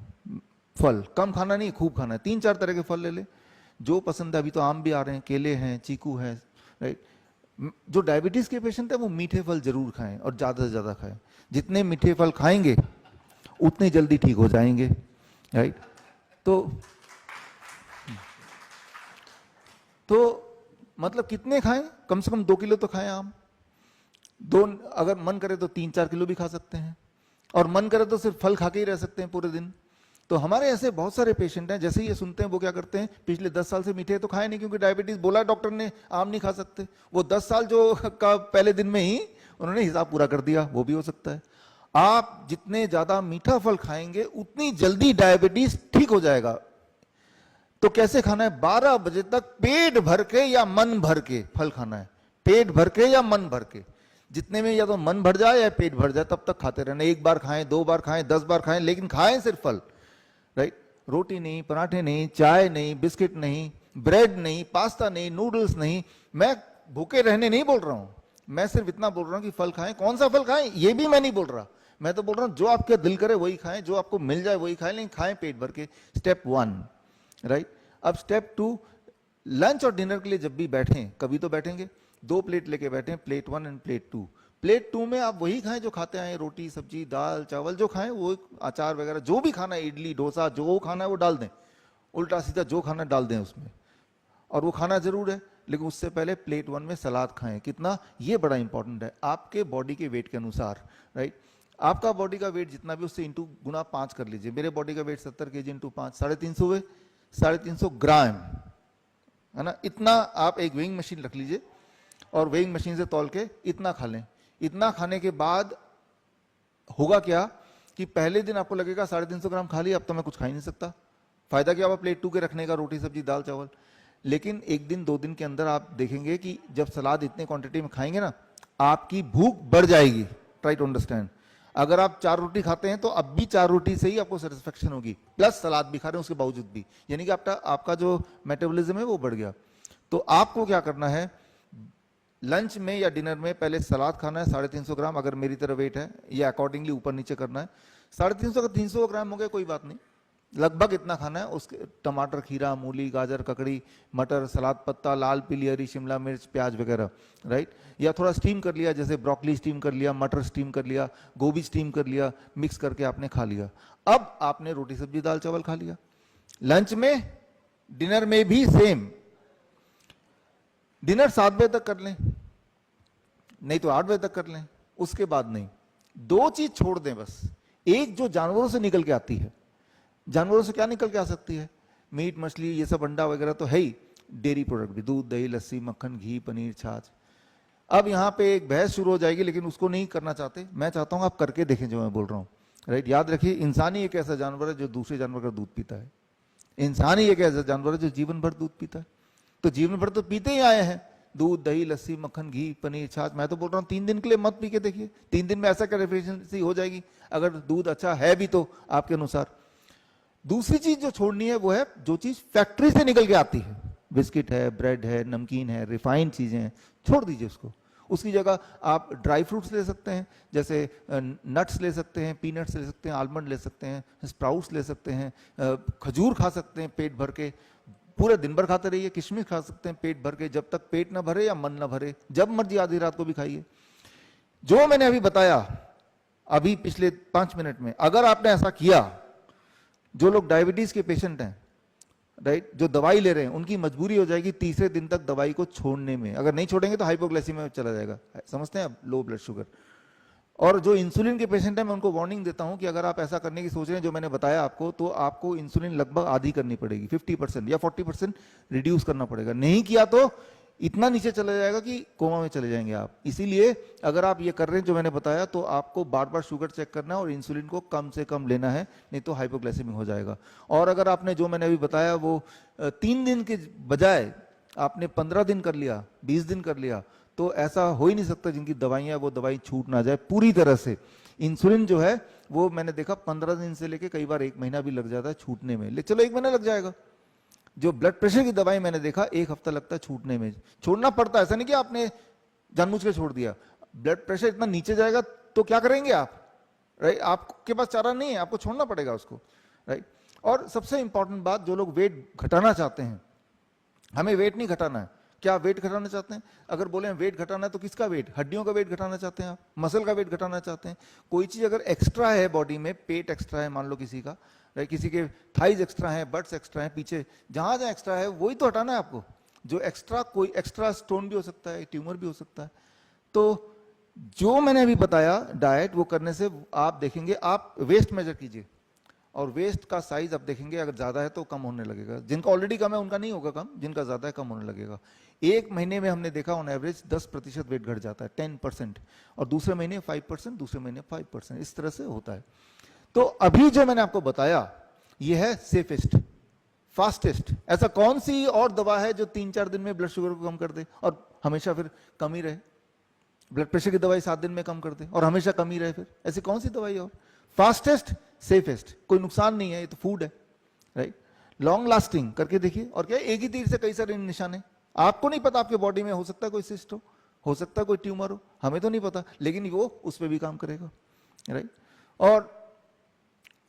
फल कम खाना नहीं, खूब खाना है। 3-4 तरह के फल ले ले, जो पसंद है। अभी तो आम भी आ रहे हैं, केले हैं, चीकू है, राइट। जो डायबिटीज के पेशेंट है वो मीठे फल जरूर खाएं और ज्यादा से ज्यादा खाएं। जितने मीठे फल खाएंगे उतने जल्दी ठीक हो जाएंगे, राइट। तो मतलब कितने खाएं, कम से कम 2 किलो तो खाएं आम। अगर मन करे तो 3-4 किलो भी खा सकते हैं, और मन करे तो सिर्फ फल खा के ही रह सकते हैं पूरे दिन। तो हमारे ऐसे बहुत सारे पेशेंट हैं, जैसे ही ये सुनते हैं वो क्या करते हैं, पिछले 10 साल से मीठे तो खाए नहीं, क्योंकि डायबिटीज बोला डॉक्टर ने आम नहीं खा सकते। वो 10 साल जो का पहले दिन में ही उन्होंने हिसाब पूरा कर दिया, वो भी हो सकता है। आप जितने ज्यादा मीठा फल खाएंगे उतनी जल्दी डायबिटीज ठीक हो जाएगा। तो कैसे खाना है, 12 बजे तक पेट भर के या मन भर के फल खाना है, पेट भर के या मन भर के। जितने में या तो मन भर जाए या पेट भर जाए तब तक खाते रहना। 1 बार खाएं, 2 बार खाएं, 10 बार खाएं, लेकिन खाएं सिर्फ फल, राइट। रोटी नहीं, पराठे नहीं, चाय नहीं, बिस्किट नहीं, ब्रेड नहीं, पास्ता नहीं, नूडल्स नहीं। मैं भूखे रहने नहीं बोल रहा हूं, मैं सिर्फ इतना बोल रहा हूं कि फल खाएं। कौन सा फल खाएं ये भी मैं नहीं बोल रहा, मैं तो बोल रहा हूं जो आपके दिल करे वही खाएं, जो आपको मिल जाए वही खाएं, लेकिन खाएं पेट भर के। Step 1, right. अब स्टेप 2, लंच और डिनर के लिए जब भी बैठें, कभी तो बैठेंगे, 2 प्लेट लेके बैठें, प्लेट 1 एंड प्लेट 2। प्लेट 2 में आप वही खाएं जो खाते हैं, रोटी सब्जी दाल चावल जो खाएं, वो अचार वगैरह जो भी खाना है, इडली डोसा जो खाना है वो डाल दें, उल्टा सीधा जो खाना डाल दें उसमें, और वो खाना जरूर है। लेकिन उससे पहले प्लेट 1 में सलाद खाएं। कितना, ये बड़ा इंपॉर्टेंट है, आपके बॉडी के वेट के अनुसार, राइट। आपका बॉडी का वेट जितना भी उससे इंटू गुना 5 कर लीजिए। मेरे बॉडी का वेट 70 kg इंटू 5, 350 हुए, 350 ग्राम, है ना। इतना आप एक वेइंग मशीन रख लीजिए और वेइंग मशीन से तौल के इतना खा लें। इतना खाने के बाद होगा क्या कि पहले दिन आपको लगेगा 350 ग्राम खा लिया, अब तो मैं कुछ खा ही नहीं सकता। फायदा क्या हुआ प्लेट 2 के रखने का, रोटी सब्जी दाल चावल। लेकिन 1 दिन 2 दिन के अंदर आप देखेंगे कि जब सलाद इतने क्वांटिटी में खाएंगे ना, आपकी भूख बढ़ जाएगी। Try to understand. अगर आप 4 रोटी खाते हैं तो अब भी 4 रोटी से ही आपको सेटिस्फेक्शन होगी, प्लस सलाद भी खा रहे हैं उसके बावजूद भी, यानी कि आपका जो मेटाबॉलिज्म है वो बढ़ गया। तो आपको क्या करना है, लंच में या डिनर में पहले सलाद खाना है 350 ग्राम, अगर मेरी तरह वेट है, या अकॉर्डिंगली ऊपर नीचे करना है। 350 का 300 ग्राम हो गया, कोई बात नहीं, लगभग इतना खाना है। उसके टमाटर, खीरा, मूली, गाजर, ककड़ी, मटर, सलाद पत्ता, लाल पीली हरी शिमला मिर्च, प्याज वगैरह, राइट। या थोड़ा स्टीम कर लिया, जैसे ब्रोकली स्टीम कर लिया, मटर स्टीम कर लिया, गोभी स्टीम कर लिया, मिक्स करके आपने खा लिया। अब आपने रोटी सब्जी दाल चावल खा लिया। लंच में, डिनर में भी सेम। डिनर 7 बजे तक कर लें, नहीं तो 8 बजे तक कर लें, उसके बाद नहीं। 2 चीज छोड़ दें बस। एक जो जानवरों से निकल के आती है, जानवरों से क्या निकल के आ सकती है, मीट मछली ये सब, अंडा वगैरह तो है ही, डेयरी प्रोडक्ट भी, दूध दही लस्सी मक्खन घी पनीर छाछ। अब यहाँ पे एक बहस शुरू हो जाएगी, लेकिन उसको नहीं करना चाहते। मैं चाहता हूँ आप करके देखें जो मैं बोल रहा हूँ, राइट। याद रखिए, इंसान ही एक ऐसा जानवर है जो दूसरे जानवर का दूध पीता है। इंसान ही एक ऐसा जानवर है जो जीवन भर दूध पीता है। तो जीवन भर तो पीते ही आए हैं, दूध, दही, लस्सी, मक्खन, घी, पनीर, छाछ, मैं तो बोल रहा हूँ 3 दिन के लिए मत पी के देखिए, 3 दिन में ऐसा क्या डेफिशिएंसी हो जाएगी अगर दूध अच्छा है भी तो आपके अनुसार। दूसरी चीज जो छोड़नी है वो है जो चीज फैक्ट्री से निकल के आती है, बिस्किट है, ब्रेड है, नमकीन है, रिफाइंड चीजें हैं, छोड़ दीजिए उसको। उसकी जगह आप ड्राई फ्रूट्स ले सकते हैं, जैसे नट्स ले सकते हैं, पीनट्स ले सकते हैं, आलमंड ले सकते हैं, स्प्राउट्स ले सकते हैं, खजूर खा सकते हैं पेट भर के, पूरे दिन भर खाते रहिए, किशमिश खा सकते हैं पेट भर के, जब तक पेट ना भरे या मन ना भरे, जब मर्जी आधी रात को भी खाइए। जो मैंने अभी बताया अभी पिछले 5 मिनट में, अगर आपने ऐसा किया, जो लोग डायबिटीज के पेशेंट हैं, राइट, जो दवाई ले रहे हैं, उनकी मजबूरी हो जाएगी तीसरे दिन तक दवाई को छोड़ने में। अगर नहीं छोड़ेंगे तो हाइपोग्लाइसीमिया में चला जाएगा, समझते हैं आप, लो ब्लड शुगर। और जो इंसुलिन के पेशेंट हैं, मैं उनको वार्निंग देता हूं कि अगर आप ऐसा करने की सोच रहे हैं जो मैंने बताया आपको, तो आपको इंसुलिन लगभग आधी करनी पड़ेगी, 50% या 40% रिड्यूस करना पड़ेगा। नहीं किया तो इतना नीचे चला जाएगा कि कोमा में चले जाएंगे आप। इसीलिए अगर आप ये कर रहे हैं जो मैंने बताया, तो आपको बार बार शुगर चेक करना है और इंसुलिन को कम से कम लेना है, नहीं तो हाइपोग्लाइसेमिक हो जाएगा। और अगर आपने जो मैंने अभी बताया वो 3 दिन के बजाय आपने 15 दिन कर लिया, 20 दिन कर लिया, तो ऐसा हो ही नहीं सकता जिनकी दवाइयां वो दवाई छूट ना जाए पूरी तरह से। इंसुलिन जो है वो मैंने देखा 15 दिन से लेके कई बार 1 महीना भी लग जाता है छूटने में, ले चलो 1 महीना लग जाएगा। जो ब्लड प्रेशर की दवाई मैंने देखा 1 हफ्ता लगता है छूटने में। छोड़ना पड़ता है, ऐसा नहीं कि आपने जानबूझ के छोड़ दिया। ब्लड प्रेशर इतना नीचे जाएगा तो क्या करेंगे आप, राइट, आपके पास चारा नहीं है, आपको छोड़ना पड़ेगा उसको, राइट। और सबसे इंपॉर्टेंट बात, जो लोग वेट घटाना चाहते हैं, हमें वेट नहीं घटाना है। क्या आप वेट घटाना चाहते हैं? अगर बोले वेट घटाना है तो किसका वेट? हड्डियों का वेट घटाना चाहते हैं आप, मसल का वेट घटाना चाहते हैं? कोई चीज अगर एक्स्ट्रा है बॉडी में, पेट एक्स्ट्रा है मान लो किसी का, किसी के थाइज एक्स्ट्रा है, बट्स एक्स्ट्रा है, पीछे जहां जहां एक्स्ट्रा है वही तो हटाना है आपको। जो एक्स्ट्रा, कोई एक्स्ट्रा स्टोन भी हो सकता है, ट्यूमर भी हो सकता है। तो जो मैंने अभी बताया डाइट, वो करने से आप देखेंगे, आप वेस्ट मेजर कीजिए और वेस्ट का साइज आप देखेंगे, अगर ज्यादा है तो कम होने लगेगा। जिनका ऑलरेडी कम है उनका नहीं होगा कम, जिनका ज्यादा है कम होने लगेगा। 1 महीने में हमने देखा ऑन एवरेज 10% वेट घट जाता है, 10%, और दूसरे महीने 5%, दूसरे महीने 5%, इस तरह से होता है। तो अभी जो मैंने आपको बताया ये है सेफेस्ट, फास्टेस्ट। ऐसा कौन सी और दवा है जो 3-4 दिन में ब्लड शुगर को कम कर दे और हमेशा फिर कम ही रहे? ब्लड प्रेशर की दवाई 7 दिन में कम कर दे और हमेशा कम ही रहे, फिर ऐसी कौन सी दवाई और? फास्टेस्ट, सेफेस्ट, कोई नुकसान नहीं है, ये तो फूड है, राइट। लॉन्ग लास्टिंग करके देखिए, और क्या, एक ही तीर से कई सारे निशाने। आपको नहीं पता आपके बॉडी में हो सकता है कोई सिस्ट हो सकता है कोई ट्यूमर हो, हमें तो नहीं पता, लेकिन वो उस पर भी काम करेगा, राइट। और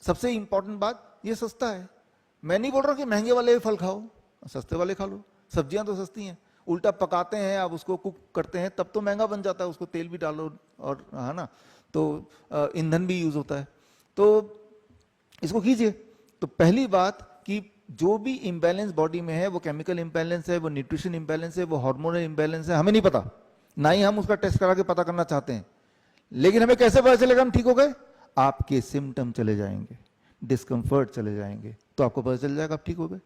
सबसे इंपॉर्टेंट बात, ये सस्ता है। मैं नहीं बोल रहा कि महंगे वाले फल खाओ, सस्ते वाले खा लो, सब्जियां तो सस्ती हैं। उल्टा पकाते हैं आप, उसको कुक करते हैं, तब तो महंगा बन जाता है, उसको तेल भी डालो और, है ना, तो ईंधन भी यूज होता है। तो इसको कीजिए। तो पहली बात कि जो भी इंबैलेंस बॉडी में है, वो केमिकल इंबैलेंस है, वो न्यूट्रिशन इंबैलेंस है, वो हार्मोनल इंबैलेंस है, हमें नहीं पता, ना ही हम उसका टेस्ट करा के पता करना चाहते हैं। लेकिन हमें कैसे पता चलेगा हम ठीक हो गए? आपके सिम्टम चले जाएंगे, डिस्कंफर्ट चले जाएंगे, तो आपको पता चल जाएगा आप ठीक हो गए।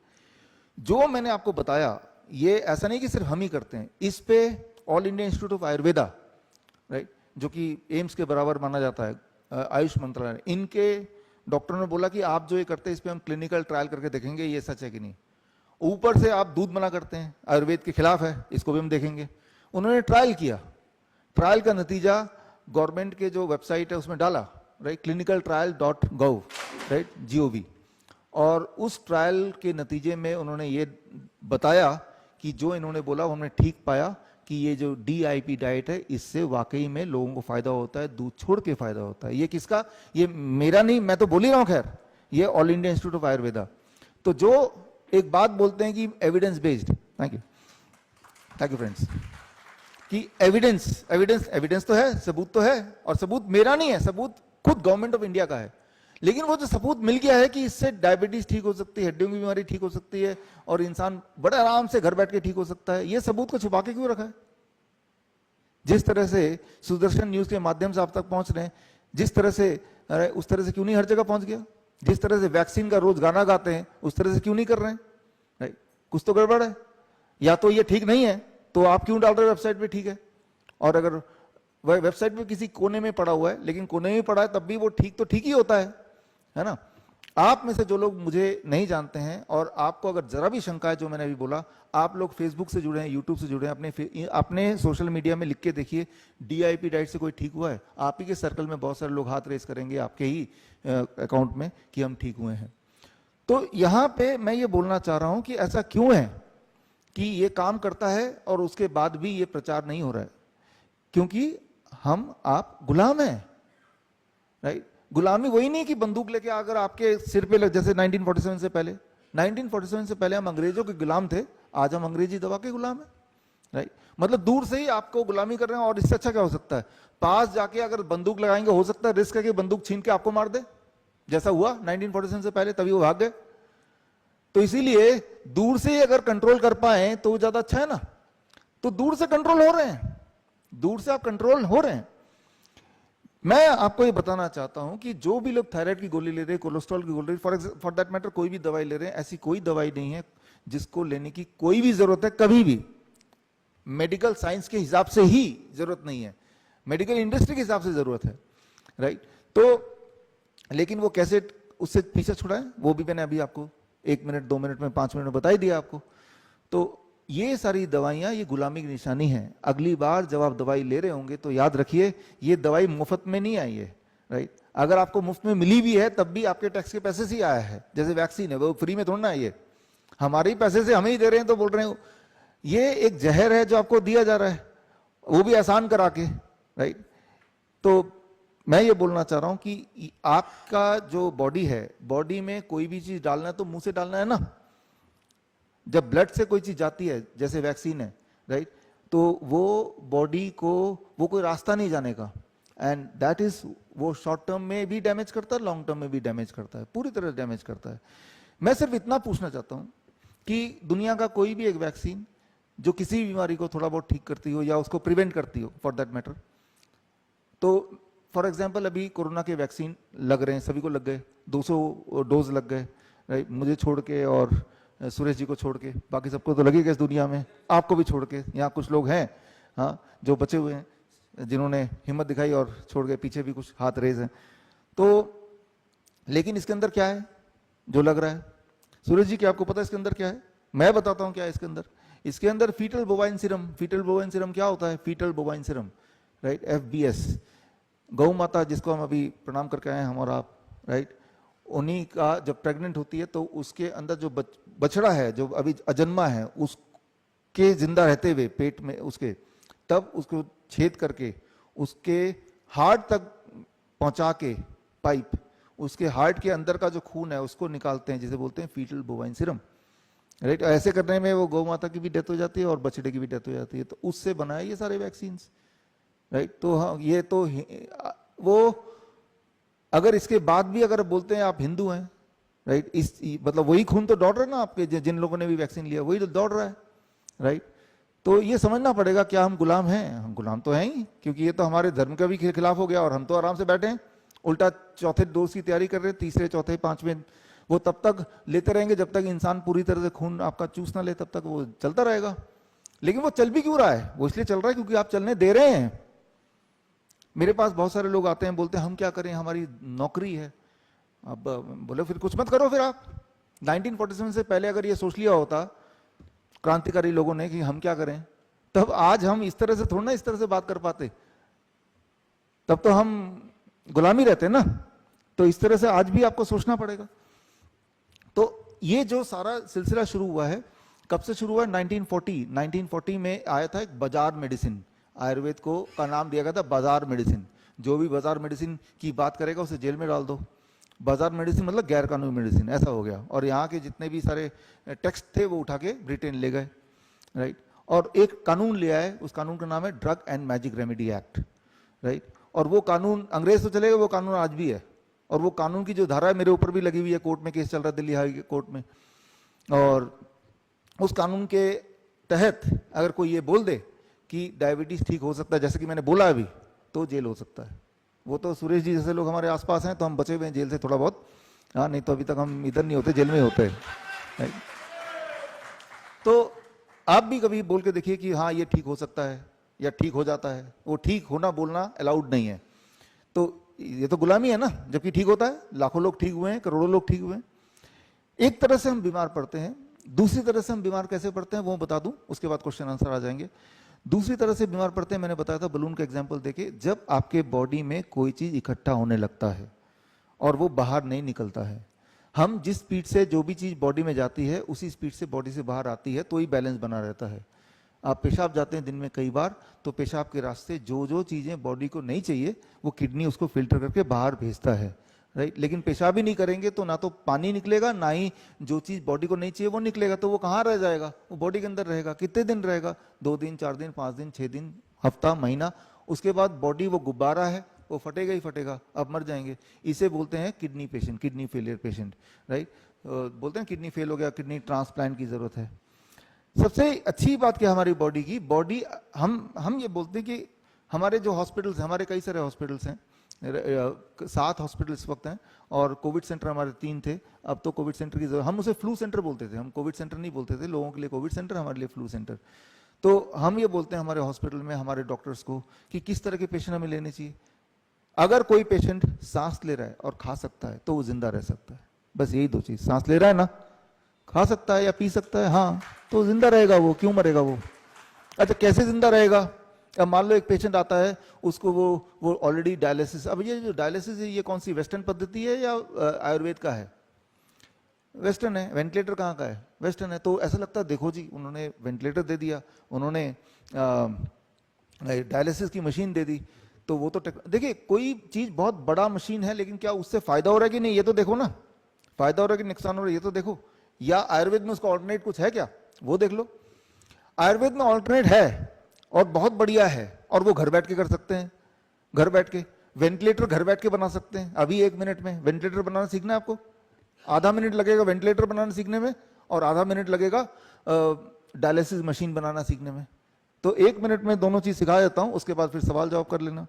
जो मैंने आपको बताया, ये ऐसा नहीं कि सिर्फ हम ही करते हैं, इस पे all India institute of Ayurveda, right, जो कि एम्स के बराबर माना जाता है, आयुष मंत्रालय, इनके डॉक्टरों ने बोला कि आप जो ये करते हैं इस पे हम क्लिनिकल ट्रायल करके देखेंगे ये सच है कि नहीं। ऊपर से आप दूध मना करते हैं, आयुर्वेद के खिलाफ है, इसको भी हम देखेंगे। उन्होंने ट्रायल किया, ट्रायल का नतीजा गवर्नमेंट के जो वेबसाइट है उसमें डाला, राइट, clinicaltrial.gov, राइट, GOV। और उस ट्रायल के नतीजे में उन्होंने ये बताया कि जो इन्होंने बोला उन्होंने ठीक पाया कि ये जो DIP डाइट है, इससे वाकई में लोगों को फायदा होता है, दूध छोड़ के फायदा होता है। ये किसका? ये मेरा नहीं, मैं तो बोल ही रहा हूं, खैर ये all India institute of Ayurveda. तो जो एक बात बोलते हैं कि evidence based, thank you friends, कि एविडेंस तो है, सबूत तो है, और सबूत मेरा नहीं है, सबूत खुद गवर्नमेंट ऑफ इंडिया का है। लेकिन वो जो सबूत मिल गया है कि इससे डायबिटीज ठीक हो सकती है, हड्डियों की बीमारी ठीक हो सकती है, और इंसान बड़े आराम से घर बैठ के ठीक हो सकता है, ये सबूत को छुपा के क्यों रखा है? जिस तरह से सुदर्शन न्यूज के माध्यम से आप तक पहुंच रहे हैं, जिस तरह से, अरे उस तरह से क्यों नहीं हर जगह पहुंच गया? जिस तरह से वैक्सीन का रोज गाना गाते हैं, उस तरह से क्यों नहीं कर रहे हैं? राइट, कुछ तो गड़बड़ है। या तो ये ठीक नहीं है तो आप क्यों डाल रहे हो वेबसाइट पे ठीक है? और अगर वह वेबसाइट पे किसी कोने में पड़ा हुआ है, लेकिन कोने में पड़ा है तब भी वो ठीक तो ठीक ही होता है ना। आप में से जो लोग मुझे नहीं जानते हैं और आपको अगर जरा भी शंका है जो मैंने अभी बोला, आप लोग फेसबुक से जुड़े हैं, यूट्यूब से जुड़े हैं, अपने सोशल मीडिया में लिख के देखिए DIP डाइट से कोई ठीक हुआ है। आप ही के सर्कल में बहुत सारे लोग हाथ रेस करेंगे आपके ही अकाउंट में कि हम ठीक हुए हैं। तो यहां पे मैं ये बोलना चाह रहा हूं कि ऐसा क्यों है कि ये काम करता है और उसके बाद भी ये प्रचार नहीं हो रहा है? क्योंकि हम आप गुलाम हैं, राइट? गुलामी वही नहीं कि बंदूक लेके अगर आपके सिर पे जैसे 1947 से पहले, 1947 से पहले हम अंग्रेजों के गुलाम थे, आज हम अंग्रेजी दवा के गुलाम हैं, राइट? मतलब दूर से ही आपको गुलामी कर रहे हैं। और इससे अच्छा क्या हो सकता है? पास जाके अगर बंदूक लगाएंगे, हो सकता है रिस्क है कि बंदूक छीन के आपको मार दे, जैसा हुआ 1947 से पहले, तभी वो भाग गए। तो इसीलिए दूर से ही अगर कंट्रोल कर पाए तो ज्यादा अच्छा है ना। तो दूर से कंट्रोल हो रहे हैं, दूर से आप कंट्रोल हो रहे हैं। मैं आपको ये बताना चाहता हूं कि जो भी लोग थायराइड की गोली ले रहे हैं, कोलेस्ट्रॉल की गोली, फॉर दैट मैटर कोई भी दवाई ले रहे हैं, ऐसी कोई दवाई नहीं है जिसको लेने की कोई भी जरूरत है कभी भी। मेडिकल साइंस के हिसाब से ही जरूरत नहीं है, मेडिकल इंडस्ट्री के हिसाब से जरूरत है, राइट? तो लेकिन वो कैसे उससे पीछे छुड़ाएं, वो भी मैंने अभी आपको 1 मिनट 2 मिनट में 5 मिनट में बता ही दिया आपको। तो ये सारी दवाइयां, ये गुलामी की निशानी है। अगली बार जब आप दवाई ले रहे होंगे तो याद रखिए ये दवाई मुफ्त में नहीं आई है, राइट? अगर आपको मुफ्त में मिली भी है तब भी आपके टैक्स के पैसे से ही आया है। जैसे वैक्सीन है, वो फ्री में थोड़ा ना आई है, हमारे ही पैसे से हमें ही दे रहे हैं। तो बोल रहे हैं ये एक जहर है जो आपको दिया जा रहा है, वो भी आसान करा के, राइट? तो मैं ये बोलना चाह रहा हूं कि आपका जो बॉडी है, बॉडी में कोई भी चीज डालना है तो मुंह से डालना है ना। जब ब्लड से कोई चीज जाती है, जैसे वैक्सीन है, राइट, तो वो बॉडी को वो कोई रास्ता नहीं जाने का, एंड दैट इज, वो शॉर्ट टर्म में भी डैमेज करता है, लॉन्ग टर्म में भी डैमेज करता है, पूरी तरह डैमेज करता है। मैं सिर्फ इतना पूछना चाहता हूं कि दुनिया का कोई भी एक वैक्सीन जो किसी भी बीमारी को थोड़ा बहुत ठीक करती हो या उसको प्रिवेंट करती हो फॉर दैट मैटर, तो फॉर एग्जाम्पल अभी कोरोना के वैक्सीन लग रहे हैं, सभी को लग गए, 200 डोज लग गए, राइट? मुझे छोड़ के और सुरेश जी को छोड़ के, बाकी सबको तो लगेगा इस दुनिया में, आपको भी छोड़ के। यहाँ कुछ लोग हैं हाँ जो बचे हुए हैं, जिन्होंने हिम्मत दिखाई और छोड़ गए, पीछे भी कुछ हाथ रेज हैं। तो लेकिन इसके अंदर क्या है जो लग रहा है? सुरेश जी क्या आपको पता है इसके अंदर क्या है? मैं बताता हूँ क्या है इसके अंदर। इसके अंदर fetal bovine serum. Fetal bovine serum क्या होता है? Fetal bovine serum, right? FBS, गौ माता जिसको हम अभी प्रणाम करके आए हैं हम और आप, राइट? उन्हीं का जब प्रेग्नेंट होती है तो उसके अंदर जो बछड़ा है जो अभी अजन्मा है, उसके जिंदा रहते हुए पेट में उसके, तब उसको छेद करके उसके हार्ट तक पहुंचा के पाइप, उसके हार्ट के अंदर का जो खून है उसको निकालते हैं, जिसे बोलते हैं फीटल बोवाइन सीरम, राइट? ऐसे करने में वो गौ माता की भी डेथ हो जाती है और बछड़े की भी डेथ हो जाती है। तो उससे बनाए ये सारे वैक्सीन, राइट? तो हाँ, ये तो वो अगर इसके बाद भी अगर बोलते हैं आप हिंदू हैं, राइट, इस मतलब वही खून तो दौड़ रहा है ना आपके, जिन लोगों ने भी वैक्सीन लिया वही तो दौड़ रहा है, राइट? तो ये समझना पड़ेगा क्या हम गुलाम हैं? हम गुलाम तो हैं ही, क्योंकि ये तो हमारे धर्म का भी खिलाफ हो गया और हम तो आराम से बैठे हैं, उल्टा चौथे डोज की तैयारी कर रहे हैं, तीसरे चौथे पांचवें। वो तब तक लेते रहेंगे जब तक इंसान पूरी तरह से खून आपका चूस ना ले, तब तक वो चलता रहेगा। लेकिन वो चल भी क्यों रहा है? वो इसलिए चल रहा है क्योंकि आप चलने दे रहे हैं। मेरे पास बहुत सारे लोग आते हैं, बोलते हैं हम क्या करें, हमारी नौकरी है। अब बोले फिर कुछ मत करो। फिर आप 1947 से पहले अगर ये सोच लिया होता क्रांतिकारी लोगों ने कि हम क्या करें, तब आज हम इस तरह से थोड़ा ना इस तरह से बात कर पाते, तब तो हम गुलामी रहते ना। तो इस तरह से आज भी आपको सोचना पड़ेगा। तो ये जो सारा सिलसिला शुरू हुआ है, कब से शुरू हुआ? 1940 में आया था एक बाजार मेडिसिन। आयुर्वेद को का नाम दिया गया था बाजार मेडिसिन। जो भी बाजार मेडिसिन की बात करेगा उसे जेल में डाल दो। बाजार मेडिसिन मतलब गैर कानूनी मेडिसिन, ऐसा हो गया। और यहाँ के जितने भी सारे टेक्स्ट थे वो उठा के ब्रिटेन ले गए, राइट? और एक कानून ले आए, उस कानून का नाम है drug and magic remedy act, right? और वो कानून अंग्रेज तो चले गए, वो कानून आज भी है। और वो कानून की जो धारा है मेरे ऊपर भी लगी हुई है, कोर्ट में केस चल रहा है दिल्ली हाई कोर्ट में। और उस कानून के तहत अगर कोई ये बोल दे कि डायबिटीज ठीक हो सकता है, जैसे कि मैंने बोला अभी, तो जेल हो सकता है। वो तो सुरेश जी जैसे लोग हमारे आसपास हैं तो हम बचे हुए हैं जेल से थोड़ा बहुत, हाँ, नहीं तो अभी तक हम इधर नहीं होते, जेल में होते हैं। तो आप भी कभी बोल के देखिए कि हाँ ये ठीक हो सकता है या ठीक हो जाता है। वो ठीक होना बोलना अलाउड नहीं है। तो ये तो गुलामी है ना, जबकि ठीक होता है, लाखों लोग ठीक हुए हैं, करोड़ों लोग ठीक हुए हैं। एक तरह से हम बीमार पड़ते हैं, दूसरी तरह से हम बीमार कैसे पड़ते हैं वो बता दूं, उसके बाद क्वेश्चन आंसर आ जाएंगे। दूसरी तरह से बीमार पड़ते हैं, मैंने बताया था बलून का एग्जांपल देके, जब आपके बॉडी में कोई चीज इकट्ठा होने लगता है और वो बाहर नहीं निकलता है। हम जिस स्पीड से जो भी चीज बॉडी में जाती है उसी स्पीड से बॉडी से बाहर आती है, तो ही बैलेंस बना रहता है। आप पेशाब जाते हैं दिन में कई बार, तो पेशाब के रास्ते जो जो चीजें बॉडी को नहीं चाहिए वो किडनी उसको फिल्टर करके बाहर भेजता है, राइट। लेकिन पेशाब ही नहीं करेंगे तो ना तो पानी निकलेगा, ना ही जो चीज बॉडी को नहीं चाहिए वो निकलेगा, तो वो कहाँ रह जाएगा, वो बॉडी के अंदर रहेगा। कितने दिन रहेगा? 2 दिन, 4 दिन, 5 दिन, 6 दिन, हफ्ता, महीना। उसके बाद बॉडी वो गुब्बारा है, वो फटेगा ही फटेगा, अब मर जाएंगे। इसे बोलते हैं kidney patient, kidney failure patient, right. बोलते हैं किडनी फेल हो गया, किडनी ट्रांसप्लांट की जरूरत है। सबसे अच्छी बात क्या हमारी बॉडी की, बॉडी हम ये बोलते हैं कि हमारे जो हॉस्पिटल्स, हमारे कई सारे हॉस्पिटल्स हैं, 7 हॉस्पिटल इस वक्त हैं, और कोविड सेंटर हमारे 3 थे। अब तो कोविड सेंटर की जरूरत, हम उसे फ्लू सेंटर बोलते थे, हम कोविड सेंटर नहीं बोलते थे, लोगों के लिए कोविड सेंटर, हमारे लिए फ्लू सेंटर। तो हम ये बोलते हैं हमारे हॉस्पिटल में हमारे डॉक्टर्स को कि किस तरह के पेशेंट हमें लेने चाहिए। अगर कोई पेशेंट सांस ले रहा है और खा सकता है तो वो जिंदा रह सकता है, बस यही 2 चीज। सांस ले रहा है ना, खा सकता है या पी सकता है, हाँ, तो जिंदा रहेगा वो, क्यों मरेगा वो। अच्छा, कैसे जिंदा रहेगा? अब मान लो एक पेशेंट आता है, उसको वो ऑलरेडी डायलिसिस, अब ये जो डायलिसिस है ये कौन सी वेस्टर्न पद्धति है या आयुर्वेद का है? वेस्टर्न है। वेंटिलेटर कहाँ का है? वेस्टर्न है। तो ऐसा लगता है देखो जी, उन्होंने वेंटिलेटर दे दिया, उन्होंने डायलिसिस की मशीन दे दी, तो वो तो देखिए कोई चीज बहुत बड़ा मशीन है, लेकिन क्या उससे फायदा हो रहा है कि नहीं, ये तो देखो ना। फायदा हो रहा है कि नुकसान हो रहा है, ये तो देखो। या आयुर्वेद में उसका ऑल्टरनेट कुछ है क्या, वो देख लो। आयुर्वेद में ऑल्टरनेट है और बहुत बढ़िया है, और वो घर बैठ के कर सकते हैं। घर बैठ के वेंटिलेटर घर बैठ के बना सकते हैं। अभी 1 मिनट में वेंटिलेटर बनाना सीखना है आपको, आधा मिनट लगेगा वेंटिलेटर बनाना सीखने में, और आधा मिनट लगेगा डायलिसिस मशीन बनाना सीखने में। तो 1 मिनट में दोनों चीज सिखा देता हूं, उसके बाद फिर सवाल जवाब कर लेना,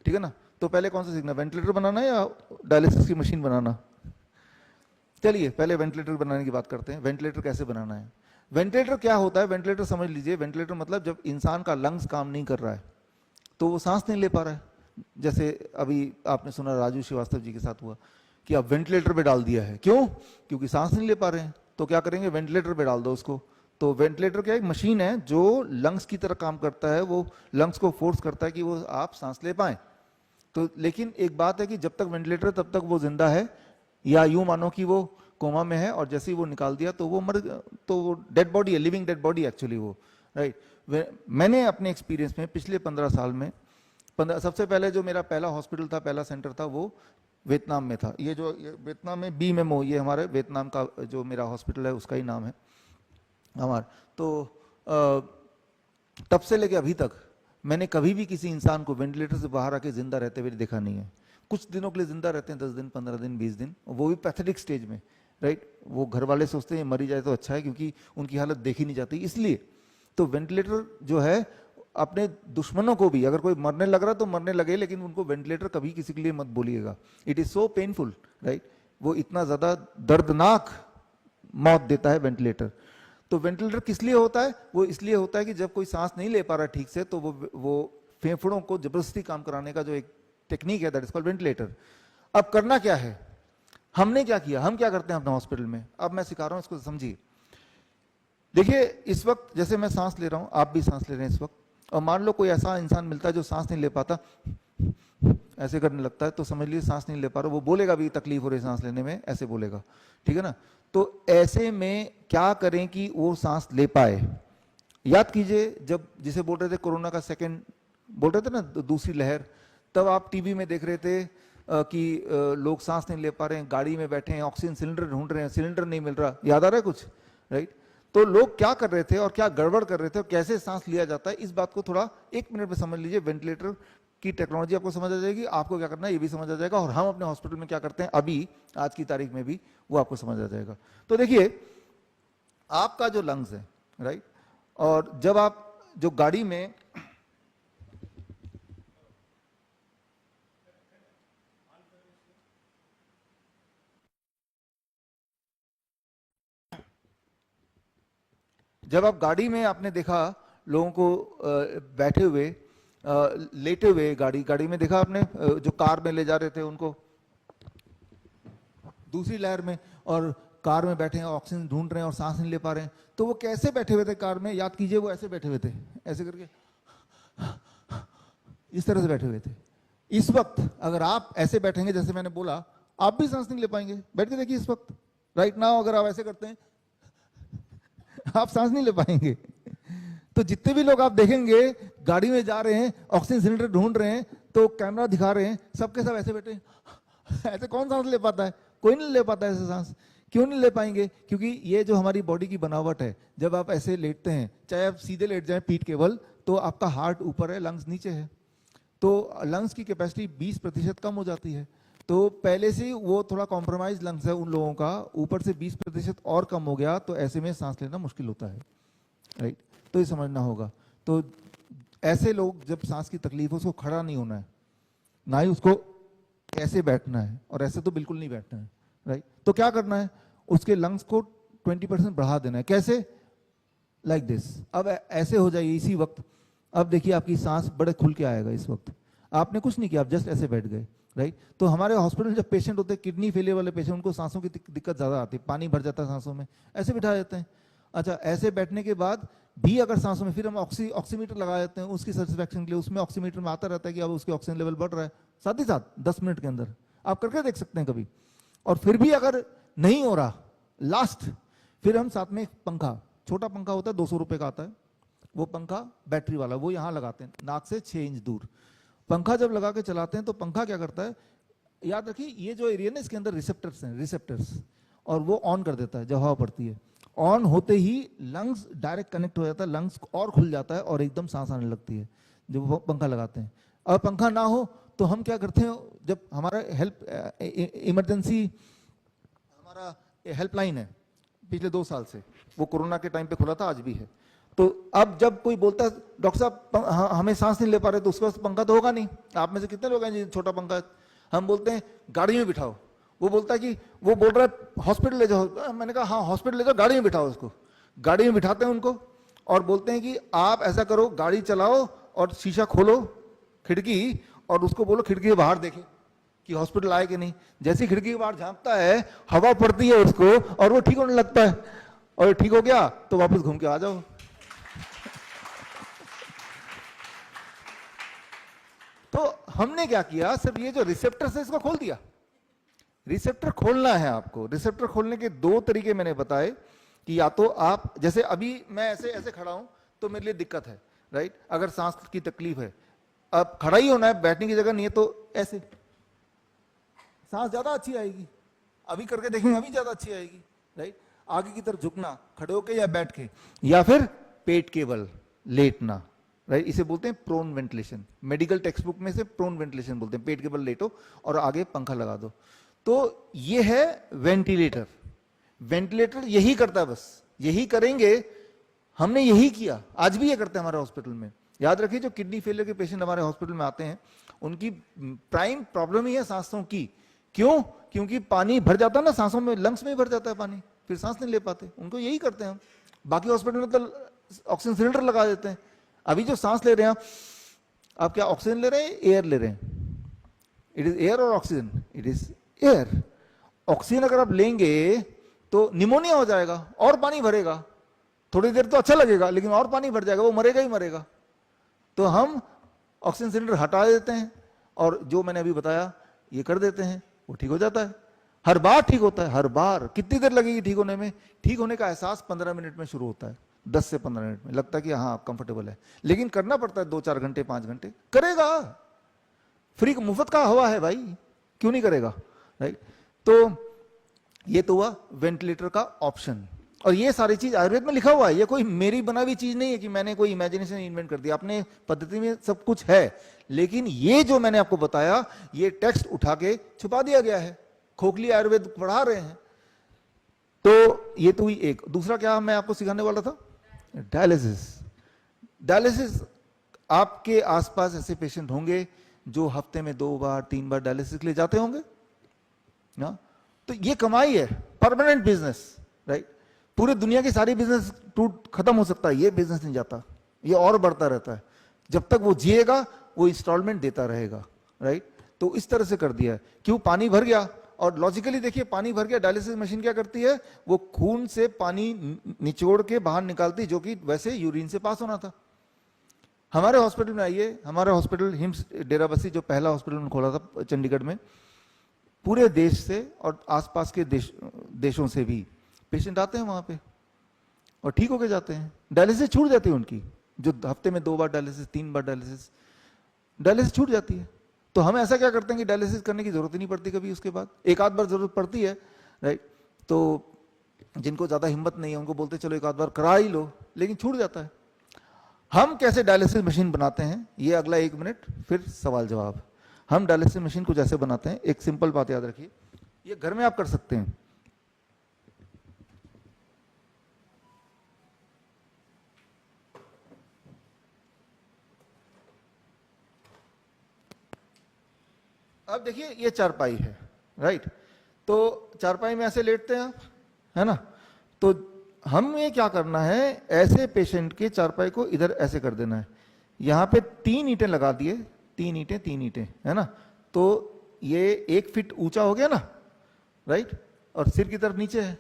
ठीक है ना। तो पहले कौन सा सीखना, वेंटिलेटर बनाना या डायलिसिस की मशीन बनाना? चलिए पहले वेंटिलेटर बनाने की बात करते हैं। वेंटिलेटर कैसे बनाना है? वेंटिलेटर क्या होता है? वेंटिलेटर समझ लीजिए, वेंटिलेटर मतलब जब इंसान का लंग्स काम नहीं कर रहा है तो वो सांस नहीं ले पा रहा है। जैसे अभी आपने सुना राजू श्रीवास्तव जी के साथ हुआ कि अब वेंटिलेटर पे डाल दिया है, क्यों? क्योंकि सांस नहीं ले पा रहे हैं। तो क्या करेंगे, वेंटिलेटर पे डाल दो उसको। तो वेंटिलेटर क्या, एक मशीन है जो लंग्स की तरह काम करता है, वो लंग्स को फोर्स करता है कि वो आप सांस ले पाए। तो लेकिन एक बात है कि जब तक वेंटिलेटर तब तक वो जिंदा है, या यूं मानो कि वो कोमा में है, और जैसे ही वो निकाल दिया तो वो मर, तो वो डेड बॉडी है, लिविंग डेड बॉडी एक्चुअली वो, राइट। मैंने अपने एक्सपीरियंस में पिछले 15 साल में, सबसे पहले जो मेरा पहला हॉस्पिटल था, पहला सेंटर था, वो वियतनाम में था। ये जो वियतनाम में BMMO, ये हमारे वियतनाम का जो मेरा हॉस्पिटल है उसका ही नाम है हमारा। तो तब से लेके अभी तक मैंने कभी भी किसी इंसान को वेंटिलेटर से बाहर आके जिंदा रहते हुए देखा नहीं है। कुछ दिनों के लिए जिंदा रहते हैं, 10 दिन, 15 दिन, 20 दिन, वो भी पैथेटिक स्टेज में, राइट। वो घर वाले सोचते हैं मरी जाए तो अच्छा है, क्योंकि उनकी हालत देखी नहीं जाती इसलिए। तो वेंटिलेटर जो है, अपने दुश्मनों को भी, अगर कोई मरने लग रहा तो मरने लगे, लेकिन उनको वेंटिलेटर कभी किसी के लिए मत बोलिएगा। It is so painful, right. वो इतना ज्यादा दर्दनाक मौत देता है वेंटिलेटर। तो वेंटिलेटर किस लिए होता है? वो इसलिए होता है कि जब कोई सांस नहीं ले पा रहा ठीक से, तो वो फेफड़ों को जबरदस्ती काम कराने का जो एक टेक्निक है, दैट इज कॉल्ड वेंटिलेटर। अब करना क्या है, हमने क्या किया, हम क्या करते हैं अपने हॉस्पिटल में, अब मैं सिखा रहा हूं, इसको समझिए। देखिए इस वक्त जैसे मैं सांस ले रहा हूं, आप भी सांस ले रहे हैं इस वक्त, और मान लो कोई ऐसा इंसान मिलता है जो सांस नहीं ले पाता, ऐसे करने लगता है, तो समझ लीजिए सांस नहीं ले पा रहा। वो बोलेगा भी तकलीफ हो रही सांस लेने में, ऐसे बोलेगा, ठीक है ना। तो ऐसे में क्या करें कि वो सांस ले पाए? याद कीजिए, जब जिसे बोल रहे थे कोरोना का सेकंड बोल रहे थे ना, दूसरी लहर, तब आप टीवी में देख रहे थे कि लोग सांस नहीं ले पा रहे हैं, गाड़ी में बैठे हैं, ऑक्सीजन सिलेंडर ढूंढ रहे हैं, सिलेंडर नहीं मिल रहा, याद आ रहा है कुछ, राइट। तो लोग क्या कर रहे थे और क्या गड़बड़ कर रहे थे और कैसे सांस लिया जाता है, इस बात को थोड़ा 1 मिनट में समझ लीजिए। वेंटिलेटर की टेक्नोलॉजी आपको समझ आ जाएगी, आपको क्या करना है ये भी समझ आ जाएगा, और हम अपने हॉस्पिटल में क्या करते हैं अभी आज की तारीख में भी वो आपको समझ आ जाएगा। तो देखिए, आपका जो लंग्स है, राइट, और जब आप जो गाड़ी में आपने देखा लोगों को बैठे हुए, लेटे हुए गाड़ी में देखा आपने, जो कार में ले जा रहे थे उनको दूसरी लहर में, और कार में बैठे हैं, ऑक्सीजन ढूंढ रहे हैं और सांस नहीं ले पा रहे हैं, तो वो कैसे बैठे हुए थे कार में? याद कीजिए, वो ऐसे बैठे हुए थे, ऐसे करके इस तरह से बैठे हुए थे। इस वक्त अगर आप ऐसे बैठेंगे जैसे मैंने बोला, आप भी सांस नहीं ले पाएंगे। बैठ के देखिए इस वक्त, राइट नाउ, अगर आप ऐसे करते हैं आप सांस नहीं ले पाएंगे। तो जितने भी लोग आप देखेंगे गाड़ी में जा रहे हैं, ऑक्सीजन सिलेंडर ढूंढ रहे हैं, तो कैमरा दिखा रहे हैं, सबके सब ऐसे बैठे हैं। ऐसे कौन सांस ले पाता है? कोई नहीं ले पाता ऐसे सांस। क्यों नहीं ले पाएंगे? क्योंकि ये जो हमारी बॉडी की बनावट है, जब आप ऐसे लेटते हैं, चाहे आप सीधे लेट जाएं पीठ केवल, तो आपका हार्ट ऊपर है, लंग्स नीचे है, तो लंग्स की कैपेसिटी 20% कम हो जाती है। तो पहले से वो थोड़ा कॉम्प्रोमाइज लंग्स है उन लोगों का, ऊपर से 20% और कम हो गया, तो ऐसे में सांस लेना मुश्किल होता है, राइट? तो ये समझना होगा। तो ऐसे लोग जब सांस की तकलीफ हो, उसको खड़ा नहीं होना है, ना ही उसको ऐसे बैठना है, और ऐसे तो बिल्कुल नहीं बैठना है, राइट? तो क्या करना है? उसके लंग्स को 20% बढ़ा देना है। कैसे? Like this. अब ऐसे हो जाइए इसी वक्त। अब देखिए आपकी सांस बड़े खुल के आएगा इस वक्त। आपने कुछ नहीं किया, आप जस्ट ऐसे बैठ गए, राइट? तो हमारे हॉस्पिटल जब पेशेंट होते हैं, किडनी फेलियर वाले पेशेंट, उनको सांसों की दिक्कत ज़्यादा आती है, पानी भर जाता है सांसों में, ऐसे बिठा देते हैं। अच्छा, ऐसे बैठने के बाद भी अगर सांसों में, फिर हम ऑक्सीमीटर लगा देते हैं उसकी सेटिस्फैक्शन के लिए। उसमें ऑक्सीमीटर में आता रहता है कि अब उसके ऑक्सीजन लेवल बढ़ रहा है, साथ ही साथ 10 मिनट के अंदर आप करके देख सकते हैं कभी। और फिर भी अगर नहीं हो रहा, लास्ट, फिर हम साथ में एक पंखा, छोटा पंखा होता है, 200 रुपये का आता है, वो पंखा बैटरी वाला, वो यहाँ लगाते हैं नाक से 6 इंच दूर। पंखा जब लगा के चलाते हैं तो पंखा क्या करता है, याद रखिए ये जो एरिया ना, इसके अंदर रिसेप्टर्स हैं, रिसेप्टर्स, और वो ऑन कर देता है जब हवा पड़ती है। ऑन होते ही लंग्स डायरेक्ट कनेक्ट हो जाता है, लंग्स और खुल जाता है और एकदम सांस आने लगती है जब वो पंखा लगाते हैं। और पंखा ना हो तो हम क्या करते हैं, जब हमारा इमरजेंसी हमारा हेल्पलाइन है पिछले 2 साल से, वो कोरोना के टाइम पे खुला था, आज भी है। तो अब जब कोई बोलता है डॉक्टर साहब हमें सांस नहीं ले पा रहे, तो उसके पास पंखा तो होगा नहीं। आप में से कितने लोग हैं जी छोटा पंखा है? हम बोलते हैं गाड़ी में बिठाओ, वो बोलता है कि, वो बोल रहा है हॉस्पिटल ले जाओ। मैंने कहा हाँ हॉस्पिटल ले जाओ, गाड़ी में बिठाओ उसको। गाड़ी में बिठाते हैं उनको और बोलते हैं कि आप ऐसा करो, गाड़ी चलाओ और शीशा खोलो, खिड़की, और उसको बोलो खिड़की के बाहर देखे कि हॉस्पिटल आए कि नहीं। जैसे खिड़की के बाहर झांकता है, हवा पड़ती है उसको और वो ठीक होने लगता है, और ठीक हो गया तो वापस घूम के आ जाओ। तो हमने क्या किया, सिर्फ ये जो रिसेप्टर है इसको खोल दिया। रिसेप्टर खोलना है आपको। रिसेप्टर खोलने के 2 तरीके मैंने बताए कि या तो आप, जैसे अभी मैं ऐसे ऐसे खड़ा हूं तो मेरे लिए दिक्कत है, राइट? अगर सांस की तकलीफ है, अब खड़ा ही होना है, बैठने की जगह नहीं है, तो ऐसे सांस ज्यादा अच्छी आएगी। अभी करके देखेंगे, अभी ज्यादा अच्छी आएगी, राइट? आगे की तरफ झुकना, खड़े होके या बैठ के, या फिर पेट के बल लेटना, राइट? इसे बोलते हैं prone ventilation. Medical textbook में से प्रोन वेंटिलेशन बोलते हैं। पेट के बल लेटो और आगे पंखा लगा दो। तो ये है वेंटिलेटर। वेंटिलेटर यही करता है, बस यही करेंगे। हमने यही किया, आज भी ये करते हैं हमारे हॉस्पिटल में। याद रखिए, जो किडनी फेलियर के पेशेंट हमारे हॉस्पिटल में आते हैं, उनकी प्राइम प्रॉब्लम ही है सांसों की। क्यों? क्योंकि पानी भर जाता है ना सांसों में, लंग्स में भर जाता है पानी, फिर सांस नहीं ले पाते। उनको यही करते हैं हम। बाकी हॉस्पिटल में तो ऑक्सीजन सिलेंडर लगा देते हैं। अभी जो सांस ले रहे हैं आप क्या ऑक्सीजन ले रहे हैं, एयर ले रहे हैं? इट इज एयर और oxygen? It is air. Oxygen अगर आप लेंगे तो निमोनिया हो जाएगा और पानी भरेगा। थोड़ी देर तो अच्छा लगेगा, लेकिन और पानी भर जाएगा, वो मरेगा ही मरेगा। तो हम ऑक्सीजन सिलेंडर हटा देते हैं और जो मैंने अभी बताया ये कर देते हैं, वो ठीक हो जाता है। हर बार ठीक होता है, हर बार। कितनी देर लगेगी ठीक होने में? ठीक होने का एहसास 15 मिनट में शुरू होता है, 10 से 15 मिनट में लगता है कि हाँ कंफर्टेबल है। लेकिन करना पड़ता है 2-4 घंटे, 5 घंटे। करेगा, फ्री मुफ्त का हवा है भाई, क्यों नहीं करेगा, राइट? तो ये तो हुआ वेंटिलेटर का ऑप्शन। और ये सारी चीज आयुर्वेद में लिखा हुआ है, ये कोई मेरी बनाई चीज नहीं है कि मैंने कोई इमेजिनेशन इन्वेंट कर दिया। अपने पद्धति में सब कुछ है, लेकिन ये जो मैंने आपको बताया, ये टेक्स्ट उठा के छुपा दिया गया है। खोखली आयुर्वेद पढ़ा रहे हैं। तो ये तो हुई एक। दूसरा क्या मैं आपको सिखाने वाला था? डायलिसिस। डायलिसिस, आपके आसपास ऐसे पेशेंट होंगे जो हफ्ते में 2 बार 3 बार डायलिसिस के लिए जाते होंगे ना। तो ये कमाई है, परमानेंट बिजनेस, राइट? पूरी दुनिया की सारी बिजनेस टूट खत्म हो सकता है, ये बिजनेस नहीं जाता, ये और बढ़ता रहता है। जब तक वो जिएगा वो इंस्टॉलमेंट देता रहेगा, राइट। तो इस तरह से कर दिया है। क्यों? पानी भर गया, और लॉजिकली देखिए पानी भर गया, डायलिसिस मशीन क्या करती है, वो खून से पानी निचोड़ के बाहर निकालती, जो कि वैसे यूरिन से पास होना था। हमारे हॉस्पिटल में आइए, हमारा हॉस्पिटल हिम्स डेराबस्सी जो पहला हॉस्पिटल खोला था चंडीगढ़ में, पूरे देश से और आसपास के देशों से भी पेशेंट आते हैं वहां पे और ठीक होके जाते हैं। डायलिसिस छूट जाती है उनकी, जो हफ्ते में 2 बार डायलिसिस, 3 बार डायलिसिस छूट जाती है। तो हम ऐसा क्या करते हैं कि डायलिसिस करने की जरूरत ही नहीं पड़ती कभी, उसके बाद एक आध बार जरूरत पड़ती है, राइट। तो जिनको ज्यादा हिम्मत नहीं है उनको बोलते चलो एक आध बार करा ही लो, लेकिन छूट जाता है। हम कैसे डायलिसिस मशीन बनाते हैं, ये अगला 1 मिनट, फिर सवाल जवाब। हम डायलिसिस मशीन को जैसे बनाते हैं, एक सिंपल बात याद रखिए, ये घर में आप कर सकते हैं। अब देखिए ये चारपाई है, राइट। तो चारपाई में ऐसे लेटते हैं आप, है ना। तो हमें क्या करना है, ऐसे पेशेंट के चारपाई को इधर ऐसे कर देना है। यहां पे 3 ईंटें लगा दिए, 3 ईंटें, है ना। तो ये 1 फीट ऊंचा हो गया ना, राइट, और सिर की तरफ नीचे है,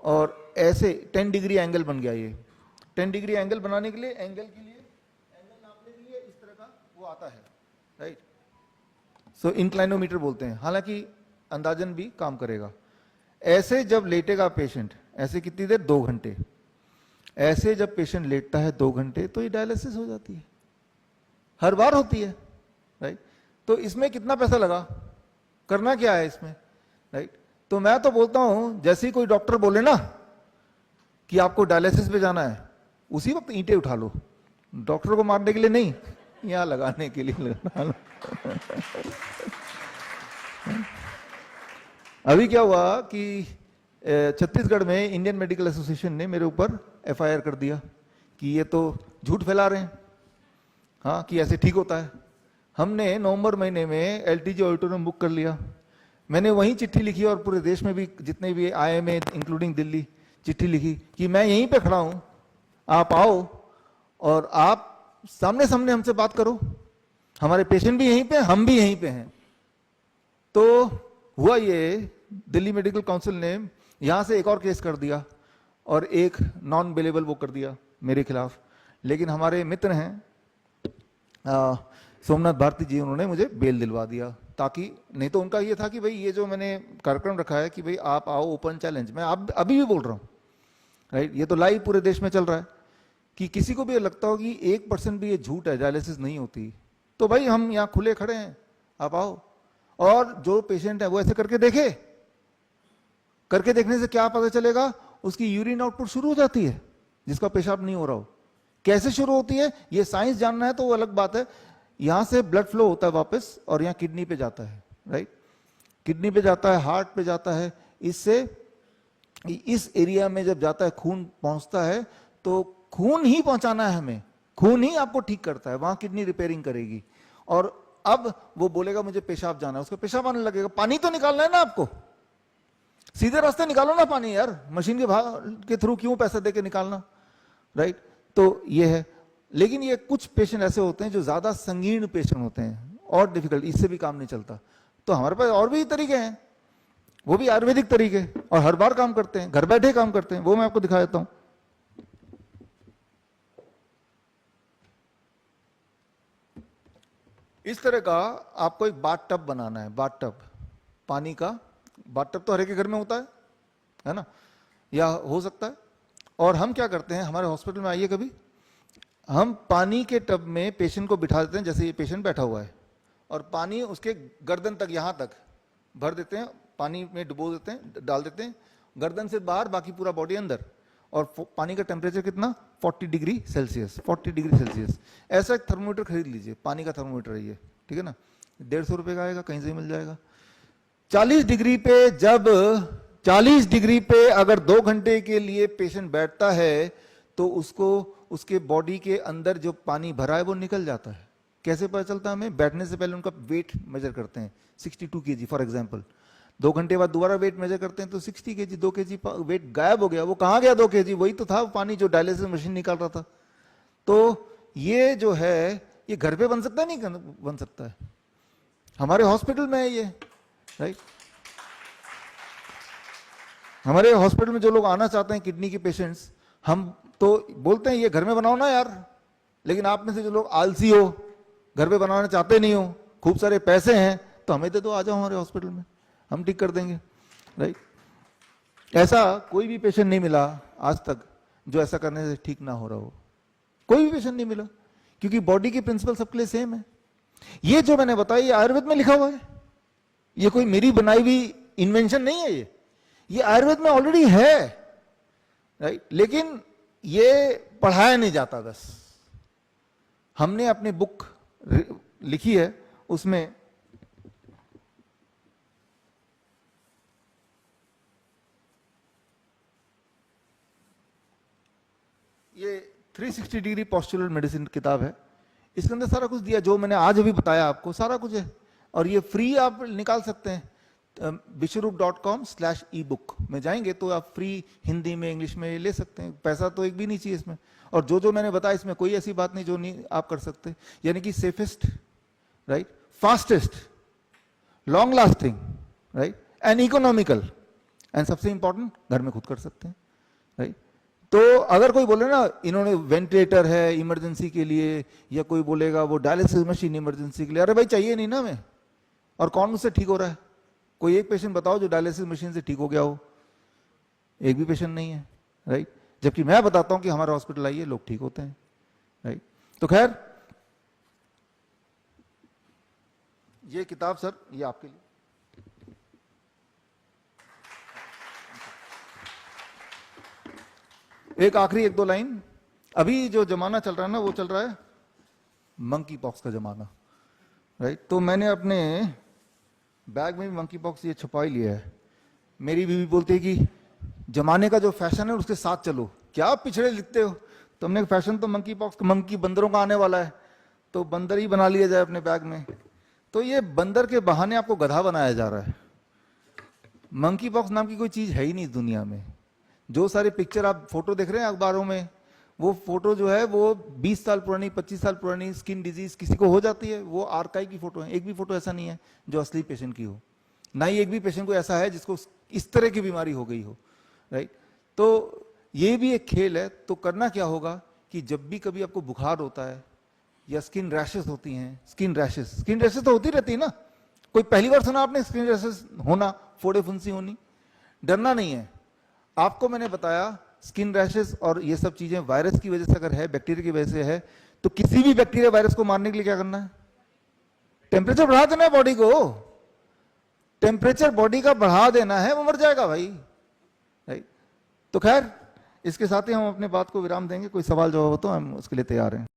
और ऐसे 10 डिग्री एंगल बन गया। ये 10 डिग्री एंगल बनाने के लिए, एंगल नापने के लिए इस तरह का वो आता है, राइट। सो इंक्लाइनोमीटर बोलते हैं, हालांकि अंदाजन भी काम करेगा। ऐसे जब लेटेगा पेशेंट, ऐसे कितनी देर, 2 घंटे, ऐसे जब पेशेंट लेटता है 2 घंटे, तो ये डायलिसिस हो जाती है, हर बार होती है, राइट। तो इसमें कितना पैसा लगा, करना क्या है इसमें, राइट। तो मैं तो बोलता हूं, जैसे ही कोई डॉक्टर बोले ना कि आपको डायलिसिस पे जाना है, उसी वक्त ईंटें उठा लो, डॉक्टर को मारने के लिए नहीं, यहां लगाने के लिए लगा लो। अभी क्या हुआ कि छत्तीसगढ़ में इंडियन मेडिकल एसोसिएशन ने मेरे ऊपर एफआईआर कर दिया कि ये तो झूठ फैला रहे हैं, हाँ, कि ऐसे ठीक होता है। हमने नवंबर महीने में एलटीजी ऑडिटोरियम बुक कर लिया, मैंने वहीं चिट्ठी लिखी, और पूरे देश में भी जितने भी आईएमए इंक्लूडिंग दिल्ली चिट्ठी लिखी कि मैं यहीं पे खड़ा हूं, आप आओ और आप सामने सामने हमसे बात करो, हमारे पेशेंट भी यहीं पे, हम भी यहीं पे हैं। तो हुआ ये, दिल्ली मेडिकल काउंसिल ने यहां से एक और केस कर दिया और एक नॉन बेलेबल वो कर दिया मेरे खिलाफ। लेकिन हमारे मित्र हैं सोमनाथ भारती जी, उन्होंने मुझे बेल दिलवा दिया, ताकि नहीं तो उनका ये था कि भाई ये जो मैंने कार्यक्रम रखा है कि भाई आप आओ, ओपन चैलेंज, मैं आप अभी भी बोल रहा हूं, राइट, ये तो लाइव पूरे देश में चल रहा है, कि किसी को भी लगता हो कि 1% भी ये झूठ है, डायलिसिस नहीं होती, तो भाई हम यहाँ खुले खड़े हैं, आप आओ। और जो पेशेंट है वो ऐसे करके देखे, करके देखने से क्या पता चलेगा, उसकी यूरिन आउटपुट शुरू हो जाती है, जिसका पेशाब नहीं हो रहा हो। कैसे शुरू होती है ये साइंस जानना है तो वो अलग बात है। यहां से ब्लड फ्लो होता है वापस, और यहाँ किडनी पे जाता है, राइट, किडनी पे जाता है, हार्ट पे जाता है, इससे इस एरिया में जब जाता है, खून पहुंचता है, तो खून ही पहुंचाना है हमें, खून ही आपको ठीक करता है, वहां किडनी रिपेयरिंग करेगी। और अब वो बोलेगा मुझे पेशाब जाना है, उसको पेशाब आने लगेगा, पानी तो निकालना है ना आपको, सीधे रास्ते निकालो ना पानी यार, मशीन के थ्रू क्यों पैसा देके निकालना, राइट। तो ये है। लेकिन ये कुछ पेशेंट ऐसे होते हैं जो ज्यादा संगीन पेशेंट होते हैं और डिफिकल्ट, इससे भी काम नहीं चलता, तो हमारे पास और भी तरीके हैं, वो भी आयुर्वेदिक तरीके, और हर बार काम करते हैं, घर बैठे काम करते हैं, वो मैं आपको दिखा देता हूं। इस तरह का आपको एक बाथ टब बनाना है, बाथ टब, पानी का बाथ टब तो हर एक के घर में होता है ना, या हो सकता है। और हम क्या करते हैं, हमारे हॉस्पिटल में आइए कभी, हम पानी के टब में पेशेंट को बिठा देते हैं, जैसे ये पेशेंट बैठा हुआ है, और पानी उसके गर्दन तक, यहां तक भर देते हैं, पानी में डुबो देते हैं, डाल देते हैं, गर्दन से बाहर, बाकी पूरा बॉडी अंदर। और पानी का टेम्परेचर कितना, 40 डिग्री सेल्सियस, 40 डिग्री सेल्सियस। ऐसा एक थर्मोमीटर खरीद लीजिए, पानी का थर्मोमीटर है ये, ठीक है ना, 150 रुपए का आएगा, कहीं से मिल जाएगा। 40 डिग्री पे, जब 40 डिग्री पे अगर 2 घंटे के लिए पेशेंट बैठता है, तो उसको उसके बॉडी के अंदर जो पानी भरा है वो निकल जाता है। कैसे पता चलता है हमें, बैठने से पहले उनका वेट मेजर करते हैं, 62 kg फॉर एग्जांपल, 2 घंटे बाद दोबारा वेट मेजर करते हैं तो 60 kg, 2 kg वेट गायब हो गया। वो कहां गया 2 kg, वही तो था पानी जो डायलिसिस मशीन निकाल रहा था। तो ये जो है ये घर पे बन सकता है, नहीं बन सकता है, हमारे हॉस्पिटल में है ये, राइट। हमारे हॉस्पिटल में जो लोग आना चाहते हैं किडनी के पेशेंट्स, हम तो बोलते हैं ये घर में बनाओ ना यार, लेकिन आप में से जो लोग आलसी हो, घर पे बनाना चाहते नहीं हो, खूब सारे पैसे हैं, तो हमें दे दो, आ जाओ हमारे हॉस्पिटल में, हम ठीक कर देंगे, राइट। ऐसा कोई भी पेशेंट नहीं मिला आज तक जो ऐसा करने से ठीक ना हो रहा हो, कोई भी पेशेंट नहीं मिला, क्योंकि बॉडी की प्रिंसिपल सबके लिए सेम है। ये जो मैंने बताया ये आयुर्वेद में लिखा हुआ है, ये कोई मेरी बनाई हुई इन्वेंशन नहीं है, ये आयुर्वेद में ऑलरेडी है, राइट। लेकिन ये पढ़ाया नहीं जाता, बस हमने अपनी बुक लिखी है, उसमें ये 360 डिग्री पॉस्चरल मेडिसिन किताब है, इसके अंदर सारा कुछ दिया जो मैंने आज अभी बताया आपको, सारा कुछ है, और ये फ्री आप निकाल सकते हैं। vishwaroop.com/ebook में जाएंगे तो आप फ्री हिंदी में इंग्लिश में ले सकते हैं, पैसा तो एक भी नहीं चाहिए इसमें। और जो जो मैंने बताया इसमें कोई ऐसी बात नहीं जो नहीं आप कर सकते, यानी कि safest, right, fastest, long lasting, right, and economical, and सबसे इंपॉर्टेंट घर में खुद कर सकते हैं, राइट। तो अगर कोई बोले ना इन्होंने वेंटिलेटर है इमरजेंसी के लिए, या कोई बोलेगा वो डायलिसिस मशीन इमरजेंसी के लिए, अरे भाई चाहिए नहीं ना हमें, और कौन मुझसे ठीक हो रहा है? कोई एक पेशेंट बताओ जो डायलिसिस मशीन से ठीक हो गया हो, एक भी पेशेंट नहीं है, राइट। जबकि मैं बताता हूं कि हमारे हॉस्पिटल आइए लोग ठीक होते हैं, राइट। तो खैर ये किताब सर ये आपके लिए, एक आखिरी एक दो लाइन। अभी जो जमाना चल रहा है ना वो चल रहा है मंकी पॉक्स का जमाना, राइट। तो मैंने अपने बैग में भी मंकी पॉक्स ये छुपा ही लिया है। मेरी बीवी बोलती है कि जमाने का जो फैशन है उसके साथ चलो, क्या आप पिछड़े लिखते हो, तो हमने फैशन तो मंकी पॉक्स, मंकी बंदरों का आने वाला है, तो बंदर ही बना लिया जाए अपने बैग में। तो ये बंदर के बहाने आपको गधा बनाया जा रहा है। मंकी पॉक्स नाम की कोई चीज है ही नहीं दुनिया में। जो सारे पिक्चर आप फोटो देख रहे हैं अखबारों में, वो फोटो जो है वो 20 साल पुरानी 25 साल पुरानी स्किन डिजीज किसी को हो जाती है, वो आर्काइव की फोटो है। एक भी फोटो ऐसा नहीं है जो असली पेशेंट की हो, ना ही एक भी पेशेंट को ऐसा है जिसको इस तरह की बीमारी हो गई हो, राइट। तो ये भी एक खेल है। तो करना क्या होगा कि जब भी कभी आपको बुखार होता है या स्किन रैशेस होती हैं, स्किन रैशेस तो होती रहती है ना, कोई पहली बार सुना आपने स्किन रैशेस होना, फोड़े फुंसी होनी? डरना नहीं है। आपको मैंने बताया स्किन रैशेस और ये सब चीजें वायरस की वजह से अगर है, बैक्टीरिया की वजह से है, तो किसी भी बैक्टीरिया वायरस को मारने के लिए क्या करना है? टेम्परेचर बढ़ा देना है बॉडी को, टेम्परेचर बॉडी का बढ़ा देना है, वो मर जाएगा भाई, राइट। तो खैर इसके साथ ही हम अपने बात को विराम देंगे। कोई सवाल जवाब हो तो हम उसके लिए तैयार हैं।